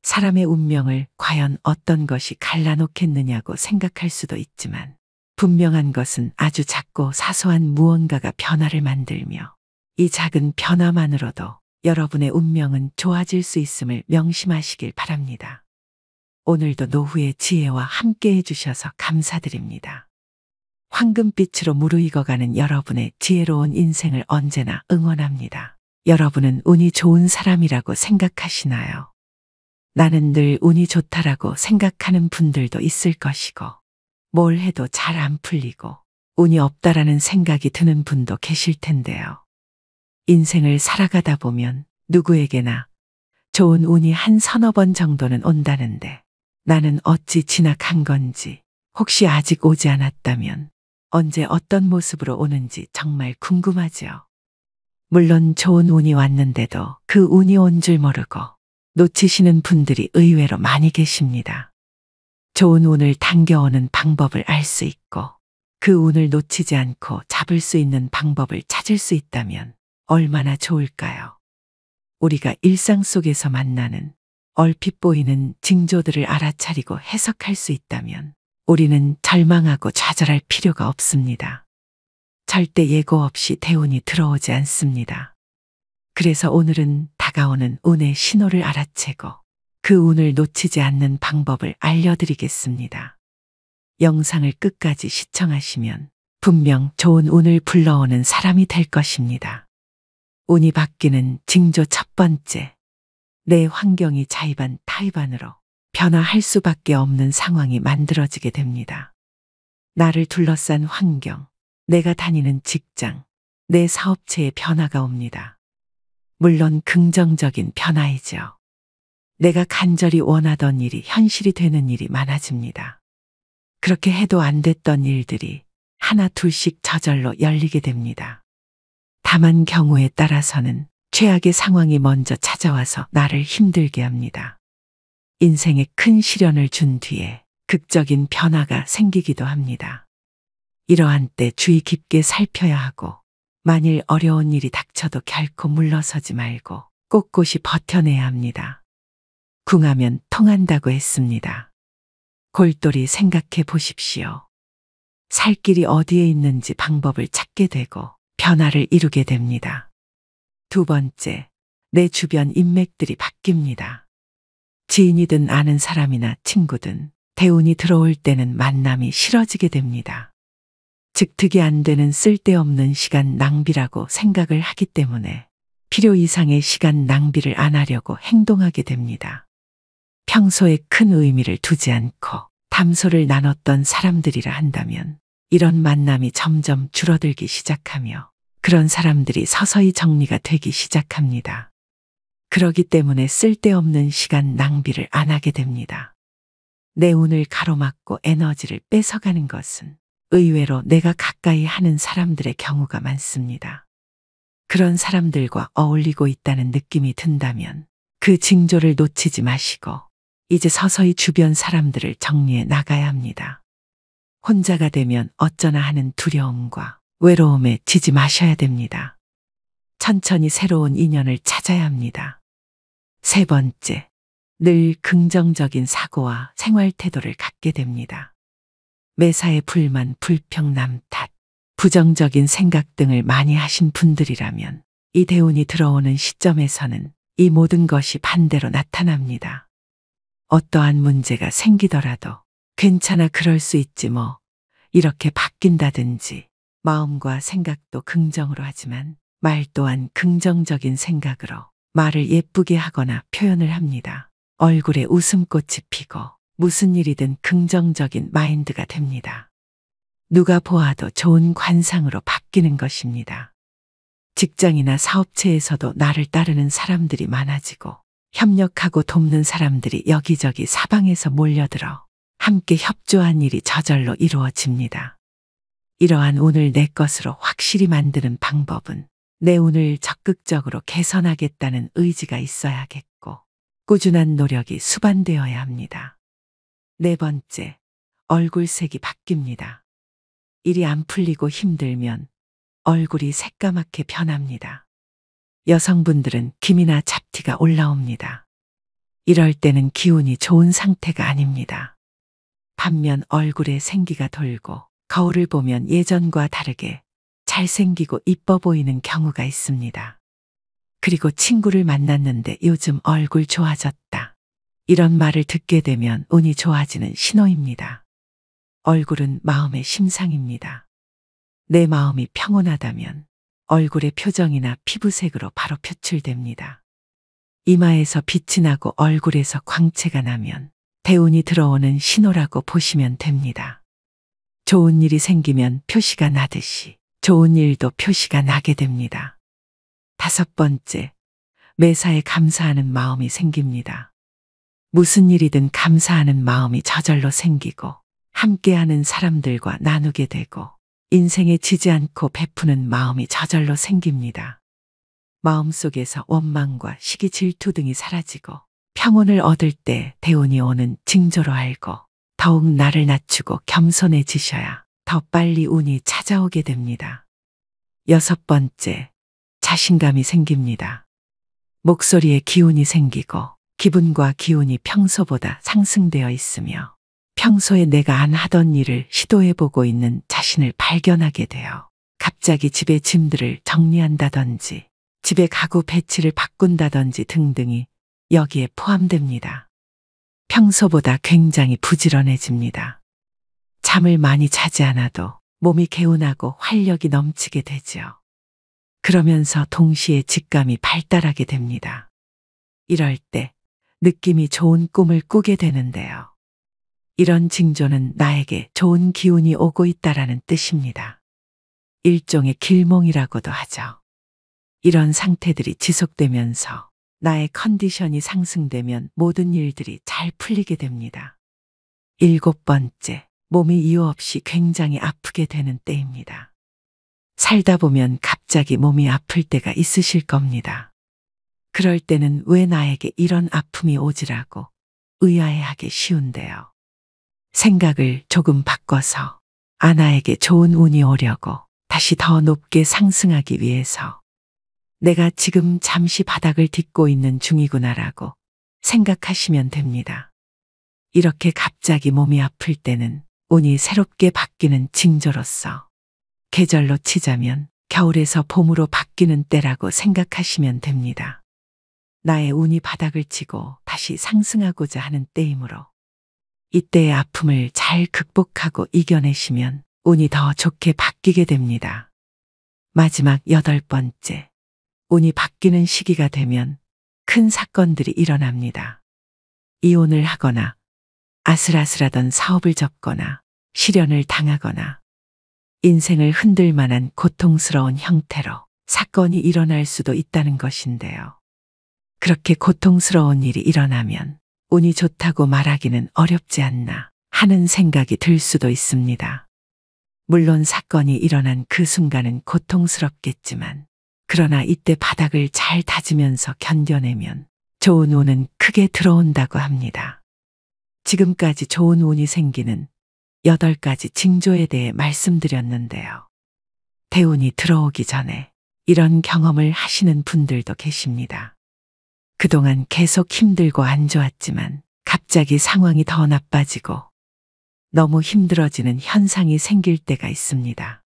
사람의 운명을 과연 어떤 것이 갈라놓겠느냐고 생각할 수도 있지만 분명한 것은 아주 작고 사소한 무언가가 변화를 만들며 이 작은 변화만으로도 여러분의 운명은 좋아질 수 있음을 명심하시길 바랍니다. 오늘도 노후의 지혜와 함께 해주셔서 감사드립니다. 황금빛으로 무르익어가는 여러분의 지혜로운 인생을 언제나 응원합니다. 여러분은 운이 좋은 사람이라고 생각하시나요? 나는 늘 운이 좋다라고 생각하는 분들도 있을 것이고 뭘 해도 잘 안 풀리고 운이 없다라는 생각이 드는 분도 계실 텐데요. 인생을 살아가다 보면 누구에게나 좋은 운이 한 서너 번 정도는 온다는데 나는 어찌 지나간 건지 혹시 아직 오지 않았다면 언제 어떤 모습으로 오는지 정말 궁금하죠. 물론 좋은 운이 왔는데도 그 운이 온 줄 모르고 놓치시는 분들이 의외로 많이 계십니다. 좋은 운을 당겨오는 방법을 알 수 있고 그 운을 놓치지 않고 잡을 수 있는 방법을 찾을 수 있다면 얼마나 좋을까요? 우리가 일상 속에서 만나는 얼핏 보이는 징조들을 알아차리고 해석할 수 있다면 우리는 절망하고 좌절할 필요가 없습니다. 절대 예고 없이 대운이 들어오지 않습니다. 그래서 오늘은 다가오는 운의 신호를 알아채고 그 운을 놓치지 않는 방법을 알려드리겠습니다. 영상을 끝까지 시청하시면 분명 좋은 운을 불러오는 사람이 될 것입니다. 운이 바뀌는 징조 첫 번째, 내 환경이 자의반 타의반으로 변화할 수밖에 없는 상황이 만들어지게 됩니다. 나를 둘러싼 환경, 내가 다니는 직장, 내 사업체에 변화가 옵니다. 물론 긍정적인 변화이죠. 내가 간절히 원하던 일이 현실이 되는 일이 많아집니다. 그렇게 해도 안 됐던 일들이 하나 둘씩 저절로 열리게 됩니다. 다만 경우에 따라서는 최악의 상황이 먼저 찾아와서 나를 힘들게 합니다. 인생에 큰 시련을 준 뒤에 극적인 변화가 생기기도 합니다. 이러한 때 주의 깊게 살펴야 하고 만일 어려운 일이 닥쳐도 결코 물러서지 말고 꼿꼿이 버텨내야 합니다. 궁하면 통한다고 했습니다. 골똘히 생각해 보십시오. 살 길이 어디에 있는지 방법을 찾게 되고 변화를 이루게 됩니다. 두 번째, 내 주변 인맥들이 바뀝니다. 지인이든 아는 사람이나 친구든 대운이 들어올 때는 만남이 싫어지게 됩니다. 즉 득이 안 되는 쓸데없는 시간 낭비라고 생각을 하기 때문에 필요 이상의 시간 낭비를 안 하려고 행동하게 됩니다. 평소에 큰 의미를 두지 않고 담소를 나눴던 사람들이라 한다면 이런 만남이 점점 줄어들기 시작하며 그런 사람들이 서서히 정리가 되기 시작합니다. 그러기 때문에 쓸데없는 시간 낭비를 안 하게 됩니다. 내 운을 가로막고 에너지를 뺏어가는 것은 의외로 내가 가까이 하는 사람들의 경우가 많습니다. 그런 사람들과 어울리고 있다는 느낌이 든다면 그 징조를 놓치지 마시고 이제 서서히 주변 사람들을 정리해 나가야 합니다. 혼자가 되면 어쩌나 하는 두려움과 외로움에 지지 마셔야 됩니다. 천천히 새로운 인연을 찾아야 합니다. 세 번째, 늘 긍정적인 사고와 생활 태도를 갖게 됩니다. 매사에 불만, 불평, 남 탓, 부정적인 생각 등을 많이 하신 분들이라면 이 대운이 들어오는 시점에서는 이 모든 것이 반대로 나타납니다. 어떠한 문제가 생기더라도 괜찮아, 그럴 수 있지 뭐, 이렇게 바뀐다든지, 마음과 생각도 긍정으로 하지만 말 또한 긍정적인 생각으로 말을 예쁘게 하거나 표현을 합니다. 얼굴에 웃음꽃이 피고 무슨 일이든 긍정적인 마인드가 됩니다. 누가 보아도 좋은 관상으로 바뀌는 것입니다. 직장이나 사업체에서도 나를 따르는 사람들이 많아지고 협력하고 돕는 사람들이 여기저기 사방에서 몰려들어 함께 협조한 일이 저절로 이루어집니다. 이러한 운을 내 것으로 확실히 만드는 방법은 내 운을 적극적으로 개선하겠다는 의지가 있어야겠고 꾸준한 노력이 수반되어야 합니다. 네 번째, 얼굴색이 바뀝니다. 일이 안 풀리고 힘들면 얼굴이 새까맣게 변합니다. 여성분들은 기미나 잡티가 올라옵니다. 이럴 때는 기운이 좋은 상태가 아닙니다. 반면 얼굴에 생기가 돌고 거울을 보면 예전과 다르게 잘생기고 이뻐 보이는 경우가 있습니다. 그리고 친구를 만났는데 요즘 얼굴 좋아졌다, 이런 말을 듣게 되면 운이 좋아지는 신호입니다. 얼굴은 마음의 심상입니다. 내 마음이 평온하다면 얼굴의 표정이나 피부색으로 바로 표출됩니다. 이마에서 빛이 나고 얼굴에서 광채가 나면 대운이 들어오는 신호라고 보시면 됩니다. 좋은 일이 생기면 표시가 나듯이 좋은 일도 표시가 나게 됩니다. 다섯 번째, 매사에 감사하는 마음이 생깁니다. 무슨 일이든 감사하는 마음이 저절로 생기고 함께하는 사람들과 나누게 되고 인생에 지지 않고 베푸는 마음이 저절로 생깁니다. 마음속에서 원망과 시기, 질투 등이 사라지고 평온을 얻을 때 대운이 오는 징조로 알고 더욱 나를 낮추고 겸손해지셔야 더 빨리 운이 찾아오게 됩니다. 여섯 번째, 자신감이 생깁니다. 목소리에 기운이 생기고 기분과 기운이 평소보다 상승되어 있으며 평소에 내가 안 하던 일을 시도해보고 있는 자신을 발견하게 되어 갑자기 집에 짐들을 정리한다든지 집에 가구 배치를 바꾼다든지 등등이 여기에 포함됩니다. 평소보다 굉장히 부지런해집니다. 잠을 많이 자지 않아도 몸이 개운하고 활력이 넘치게 되지요. 그러면서 동시에 직감이 발달하게 됩니다. 이럴 때 느낌이 좋은 꿈을 꾸게 되는데요. 이런 징조는 나에게 좋은 기운이 오고 있다라는 뜻입니다. 일종의 길몽이라고도 하죠. 이런 상태들이 지속되면서 나의 컨디션이 상승되면 모든 일들이 잘 풀리게 됩니다. 일곱 번째, 몸이 이유 없이 굉장히 아프게 되는 때입니다. 살다 보면 갑자기 몸이 아플 때가 있으실 겁니다. 그럴 때는 왜 나에게 이런 아픔이 오지라고 의아해하기 쉬운데요. 생각을 조금 바꿔서 나에게 좋은 운이 오려고 다시 더 높게 상승하기 위해서 내가 지금 잠시 바닥을 딛고 있는 중이구나라고 생각하시면 됩니다. 이렇게 갑자기 몸이 아플 때는 운이 새롭게 바뀌는 징조로서 계절로 치자면 겨울에서 봄으로 바뀌는 때라고 생각하시면 됩니다. 나의 운이 바닥을 치고 다시 상승하고자 하는 때이므로 이때의 아픔을 잘 극복하고 이겨내시면 운이 더 좋게 바뀌게 됩니다. 마지막 여덟 번째, 운이 바뀌는 시기가 되면 큰 사건들이 일어납니다. 이혼을 하거나 아슬아슬하던 사업을 접거나 실연을 당하거나 인생을 흔들 만한 고통스러운 형태로 사건이 일어날 수도 있다는 것인데요. 그렇게 고통스러운 일이 일어나면 운이 좋다고 말하기는 어렵지 않나 하는 생각이 들 수도 있습니다. 물론 사건이 일어난 그 순간은 고통스럽겠지만 그러나 이때 바닥을 잘 다지면서 견뎌내면 좋은 운은 크게 들어온다고 합니다. 지금까지 좋은 운이 생기는 8가지 징조에 대해 말씀드렸는데요. 대운이 들어오기 전에 이런 경험을 하시는 분들도 계십니다. 그동안 계속 힘들고 안 좋았지만 갑자기 상황이 더 나빠지고 너무 힘들어지는 현상이 생길 때가 있습니다.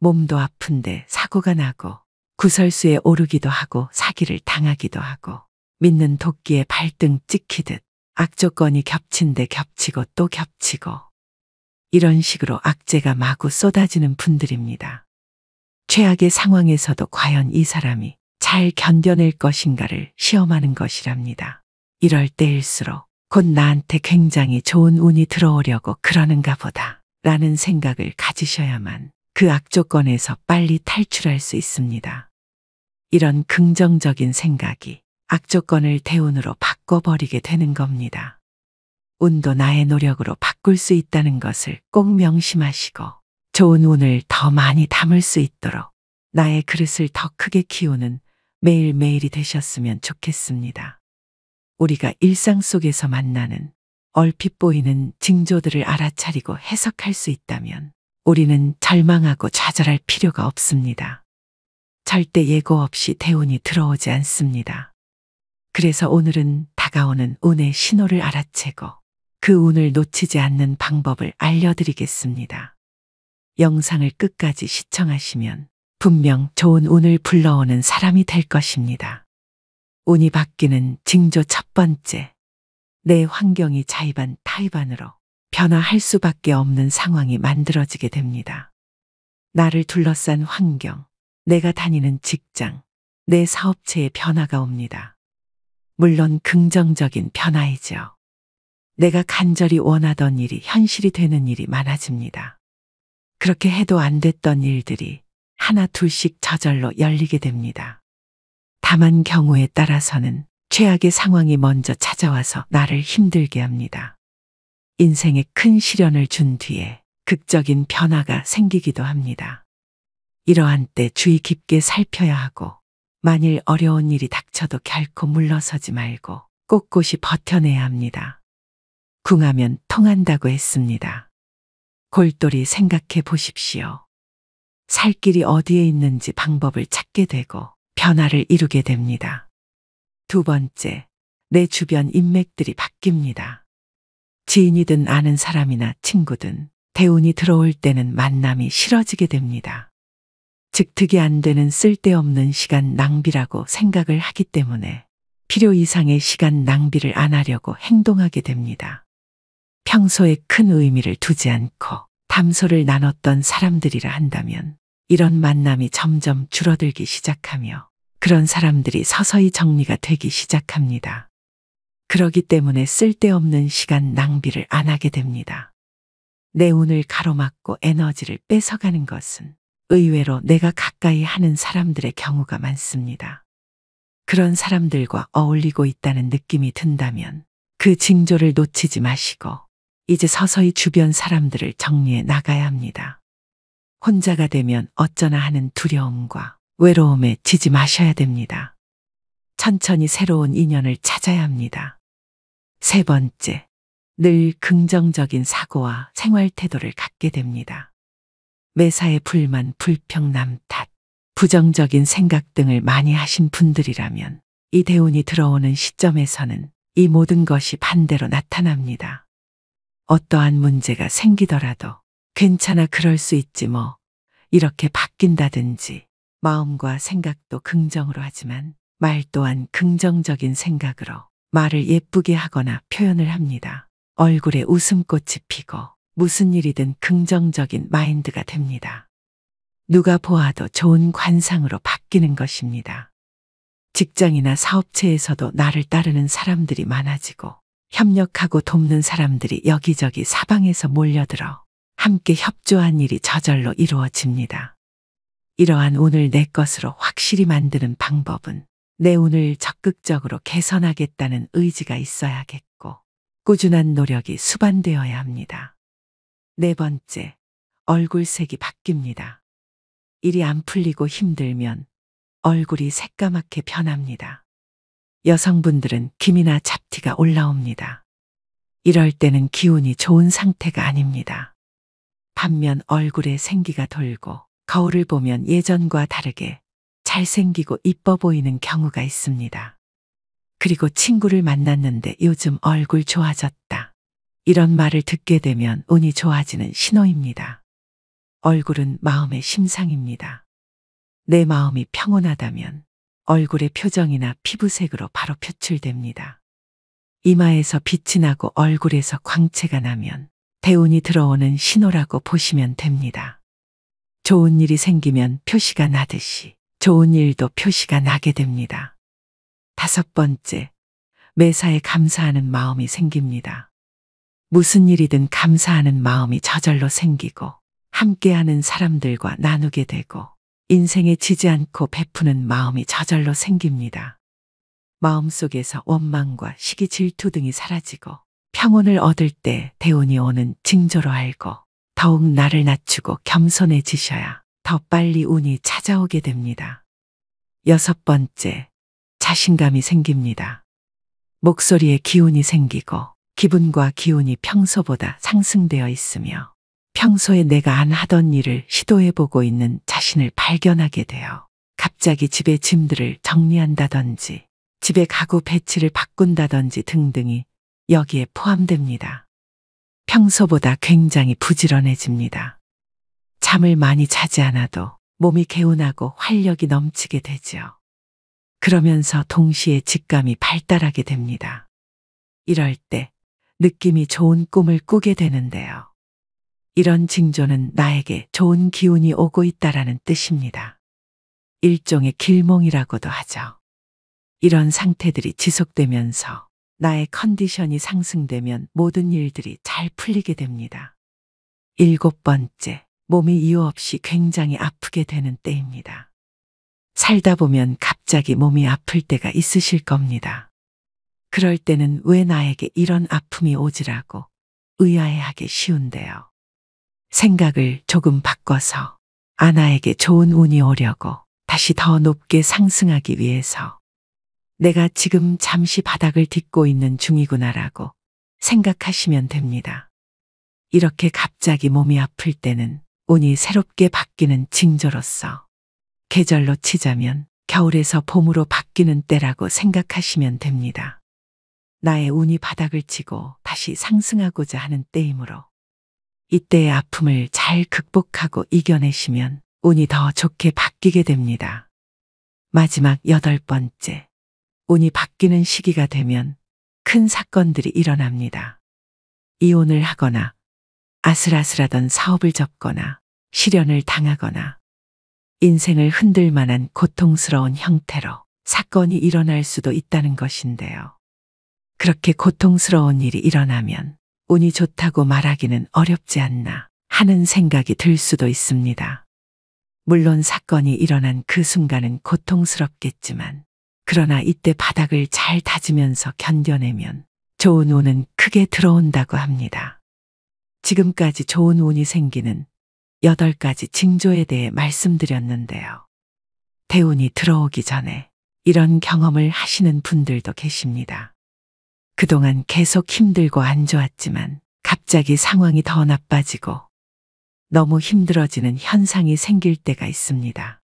몸도 아픈데 사고가 나고 구설수에 오르기도 하고 사기를 당하기도 하고 믿는 도끼에 발등 찍히듯 악조건이 겹친 데 겹치고 또 겹치고 이런 식으로 악재가 마구 쏟아지는 분들입니다. 최악의 상황에서도 과연 이 사람이 잘 견뎌낼 것인가를 시험하는 것이랍니다. 이럴 때일수록 곧 나한테 굉장히 좋은 운이 들어오려고 그러는가 보다 라는 생각을 가지셔야만 그 악조건에서 빨리 탈출할 수 있습니다. 이런 긍정적인 생각이 악조건을 대운으로 바꿔버리게 되는 겁니다. 운도 나의 노력으로 바꿀 수 있다는 것을 꼭 명심하시고 좋은 운을 더 많이 담을 수 있도록 나의 그릇을 더 크게 키우는 매일매일이 되셨으면 좋겠습니다. 우리가 일상 속에서 만나는 얼핏 보이는 징조들을 알아차리고 해석할 수 있다면 우리는 절망하고 좌절할 필요가 없습니다. 절대 예고 없이 대운이 들어오지 않습니다. 그래서 오늘은 다가오는 운의 신호를 알아채고 그 운을 놓치지 않는 방법을 알려드리겠습니다. 영상을 끝까지 시청하시면 분명 좋은 운을 불러오는 사람이 될 것입니다. 운이 바뀌는 징조 첫 번째, 내 환경이 자의반 타의반으로 변화할 수밖에 없는 상황이 만들어지게 됩니다. 나를 둘러싼 환경, 내가 다니는 직장, 내 사업체에 변화가 옵니다. 물론 긍정적인 변화이죠. 내가 간절히 원하던 일이 현실이 되는 일이 많아집니다. 그렇게 해도 안 됐던 일들이 하나 둘씩 저절로 열리게 됩니다. 다만 경우에 따라서는 최악의 상황이 먼저 찾아와서 나를 힘들게 합니다. 인생에 큰 시련을 준 뒤에 극적인 변화가 생기기도 합니다. 이러한 때 주의 깊게 살펴야 하고 만일 어려운 일이 닥쳐도 결코 물러서지 말고 꼿꼿이 버텨내야 합니다. 궁하면 통한다고 했습니다. 골똘히 생각해 보십시오. 살 길이 어디에 있는지 방법을 찾게 되고 변화를 이루게 됩니다. 두 번째, 내 주변 인맥들이 바뀝니다. 지인이든 아는 사람이나 친구든 대운이 들어올 때는 만남이 싫어지게 됩니다. 즉 득이 안 되는 쓸데없는 시간 낭비라고 생각을 하기 때문에 필요 이상의 시간 낭비를 안 하려고 행동하게 됩니다. 평소에 큰 의미를 두지 않고 담소를 나눴던 사람들이라 한다면 이런 만남이 점점 줄어들기 시작하며 그런 사람들이 서서히 정리가 되기 시작합니다. 그러기 때문에 쓸데없는 시간 낭비를 안 하게 됩니다. 내 운을 가로막고 에너지를 뺏어가는 것은 의외로 내가 가까이 하는 사람들의 경우가 많습니다. 그런 사람들과 어울리고 있다는 느낌이 든다면 그 징조를 놓치지 마시고 이제 서서히 주변 사람들을 정리해 나가야 합니다. 혼자가 되면 어쩌나 하는 두려움과 외로움에 지지 마셔야 됩니다. 천천히 새로운 인연을 찾아야 합니다. 세 번째, 늘 긍정적인 사고와 생활 태도를 갖게 됩니다. 매사에 불만, 불평, 남 탓, 부정적인 생각 등을 많이 하신 분들이라면 이 대운이 들어오는 시점에서는 이 모든 것이 반대로 나타납니다. 어떠한 문제가 생기더라도 괜찮아 그럴 수 있지 뭐 이렇게 바뀐다든지 마음과 생각도 긍정으로 하지만 말 또한 긍정적인 생각으로 말을 예쁘게 하거나 표현을 합니다. 얼굴에 웃음꽃이 피고 무슨 일이든 긍정적인 마인드가 됩니다. 누가 보아도 좋은 관상으로 바뀌는 것입니다. 직장이나 사업체에서도 나를 따르는 사람들이 많아지고 협력하고 돕는 사람들이 여기저기 사방에서 몰려들어 함께 협조한 일이 저절로 이루어집니다. 이러한 운을 내 것으로 확실히 만드는 방법은 내 운을 적극적으로 개선하겠다는 의지가 있어야겠고 꾸준한 노력이 수반되어야 합니다. 네 번째, 얼굴색이 바뀝니다. 일이 안 풀리고 힘들면 얼굴이 새까맣게 변합니다. 여성분들은 기미나 잡티가 올라옵니다. 이럴 때는 기운이 좋은 상태가 아닙니다. 반면 얼굴에 생기가 돌고 거울을 보면 예전과 다르게 잘생기고 이뻐 보이는 경우가 있습니다. 그리고 친구를 만났는데 요즘 얼굴 좋아졌다. 이런 말을 듣게 되면 운이 좋아지는 신호입니다. 얼굴은 마음의 심상입니다. 내 마음이 평온하다면 얼굴의 표정이나 피부색으로 바로 표출됩니다. 이마에서 빛이 나고 얼굴에서 광채가 나면 대운이 들어오는 신호라고 보시면 됩니다. 좋은 일이 생기면 표시가 나듯이 좋은 일도 표시가 나게 됩니다. 5번째, 매사에 감사하는 마음이 생깁니다. 무슨 일이든 감사하는 마음이 저절로 생기고 함께하는 사람들과 나누게 되고 인생에 지지 않고 베푸는 마음이 저절로 생깁니다. 마음속에서 원망과 시기 질투 등이 사라지고 평온을 얻을 때 대운이 오는 징조로 알고 더욱 나를 낮추고 겸손해지셔야 더 빨리 운이 찾아오게 됩니다. 6번째, 자신감이 생깁니다. 목소리에 기운이 생기고 기분과 기운이 평소보다 상승되어 있으며 평소에 내가 안 하던 일을 시도해보고 있는 자신을 발견하게 되어 갑자기 집에 짐들을 정리한다든지 집에 가구 배치를 바꾼다든지 등등이 여기에 포함됩니다. 평소보다 굉장히 부지런해집니다. 잠을 많이 자지 않아도 몸이 개운하고 활력이 넘치게 되지요. 그러면서 동시에 직감이 발달하게 됩니다. 이럴 때 느낌이 좋은 꿈을 꾸게 되는데요. 이런 징조는 나에게 좋은 기운이 오고 있다라는 뜻입니다. 일종의 길몽이라고도 하죠. 이런 상태들이 지속되면서 나의 컨디션이 상승되면 모든 일들이 잘 풀리게 됩니다. 7번째, 몸이 이유 없이 굉장히 아프게 되는 때입니다. 살다 보면 갑자기 몸이 아플 때가 있으실 겁니다. 그럴 때는 왜 나에게 이런 아픔이 오지라고 의아해하기 쉬운데요. 생각을 조금 바꿔서 나에게 좋은 운이 오려고 다시 더 높게 상승하기 위해서 내가 지금 잠시 바닥을 딛고 있는 중이구나라고 생각하시면 됩니다. 이렇게 갑자기 몸이 아플 때는 운이 새롭게 바뀌는 징조로서 계절로 치자면 겨울에서 봄으로 바뀌는 때라고 생각하시면 됩니다. 나의 운이 바닥을 치고 다시 상승하고자 하는 때이므로 이때의 아픔을 잘 극복하고 이겨내시면 운이 더 좋게 바뀌게 됩니다. 마지막 8번째, 운이 바뀌는 시기가 되면 큰 사건들이 일어납니다. 이혼을 하거나 아슬아슬하던 사업을 접거나 실연을 당하거나 인생을 흔들 만한 고통스러운 형태로 사건이 일어날 수도 있다는 것인데요. 그렇게 고통스러운 일이 일어나면 운이 좋다고 말하기는 어렵지 않나 하는 생각이 들 수도 있습니다. 물론 사건이 일어난 그 순간은 고통스럽겠지만 그러나 이때 바닥을 잘 다지면서 견뎌내면 좋은 운은 크게 들어온다고 합니다. 지금까지 좋은 운이 생기는 8가지 징조에 대해 말씀드렸는데요. 대운이 들어오기 전에 이런 경험을 하시는 분들도 계십니다. 그동안 계속 힘들고 안 좋았지만 갑자기 상황이 더 나빠지고 너무 힘들어지는 현상이 생길 때가 있습니다.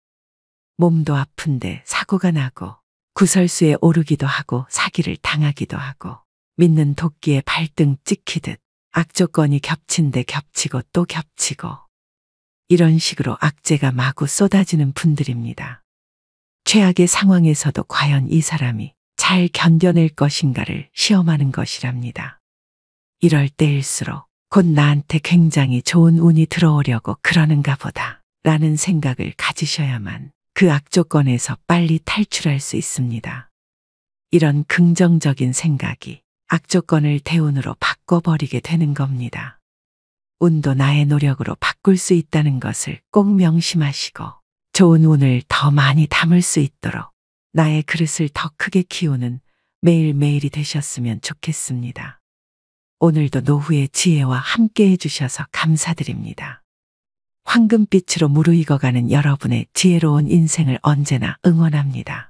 몸도 아픈데 사고가 나고 구설수에 오르기도 하고 사기를 당하기도 하고 믿는 도끼에 발등 찍히듯 악조건이 겹친 데 겹치고 또 겹치고 이런 식으로 악재가 마구 쏟아지는 분들입니다. 최악의 상황에서도 과연 이 사람이 잘 견뎌낼 것인가를 시험하는 것이랍니다. 이럴 때일수록 곧 나한테 굉장히 좋은 운이 들어오려고 그러는가 보다 라는 생각을 가지셔야만 그 악조건에서 빨리 탈출할 수 있습니다. 이런 긍정적인 생각이 악조건을 대운으로 바꿔버리게 되는 겁니다. 운도 나의 노력으로 바꿀 수 있다는 것을 꼭 명심하시고 좋은 운을 더 많이 담을 수 있도록 나의 그릇을 더 크게 키우는 매일매일이 되셨으면 좋겠습니다. 오늘도 노후의 지혜와 함께 해주셔서 감사드립니다. 황금빛으로 무르익어가는 여러분의 지혜로운 인생을 언제나 응원합니다.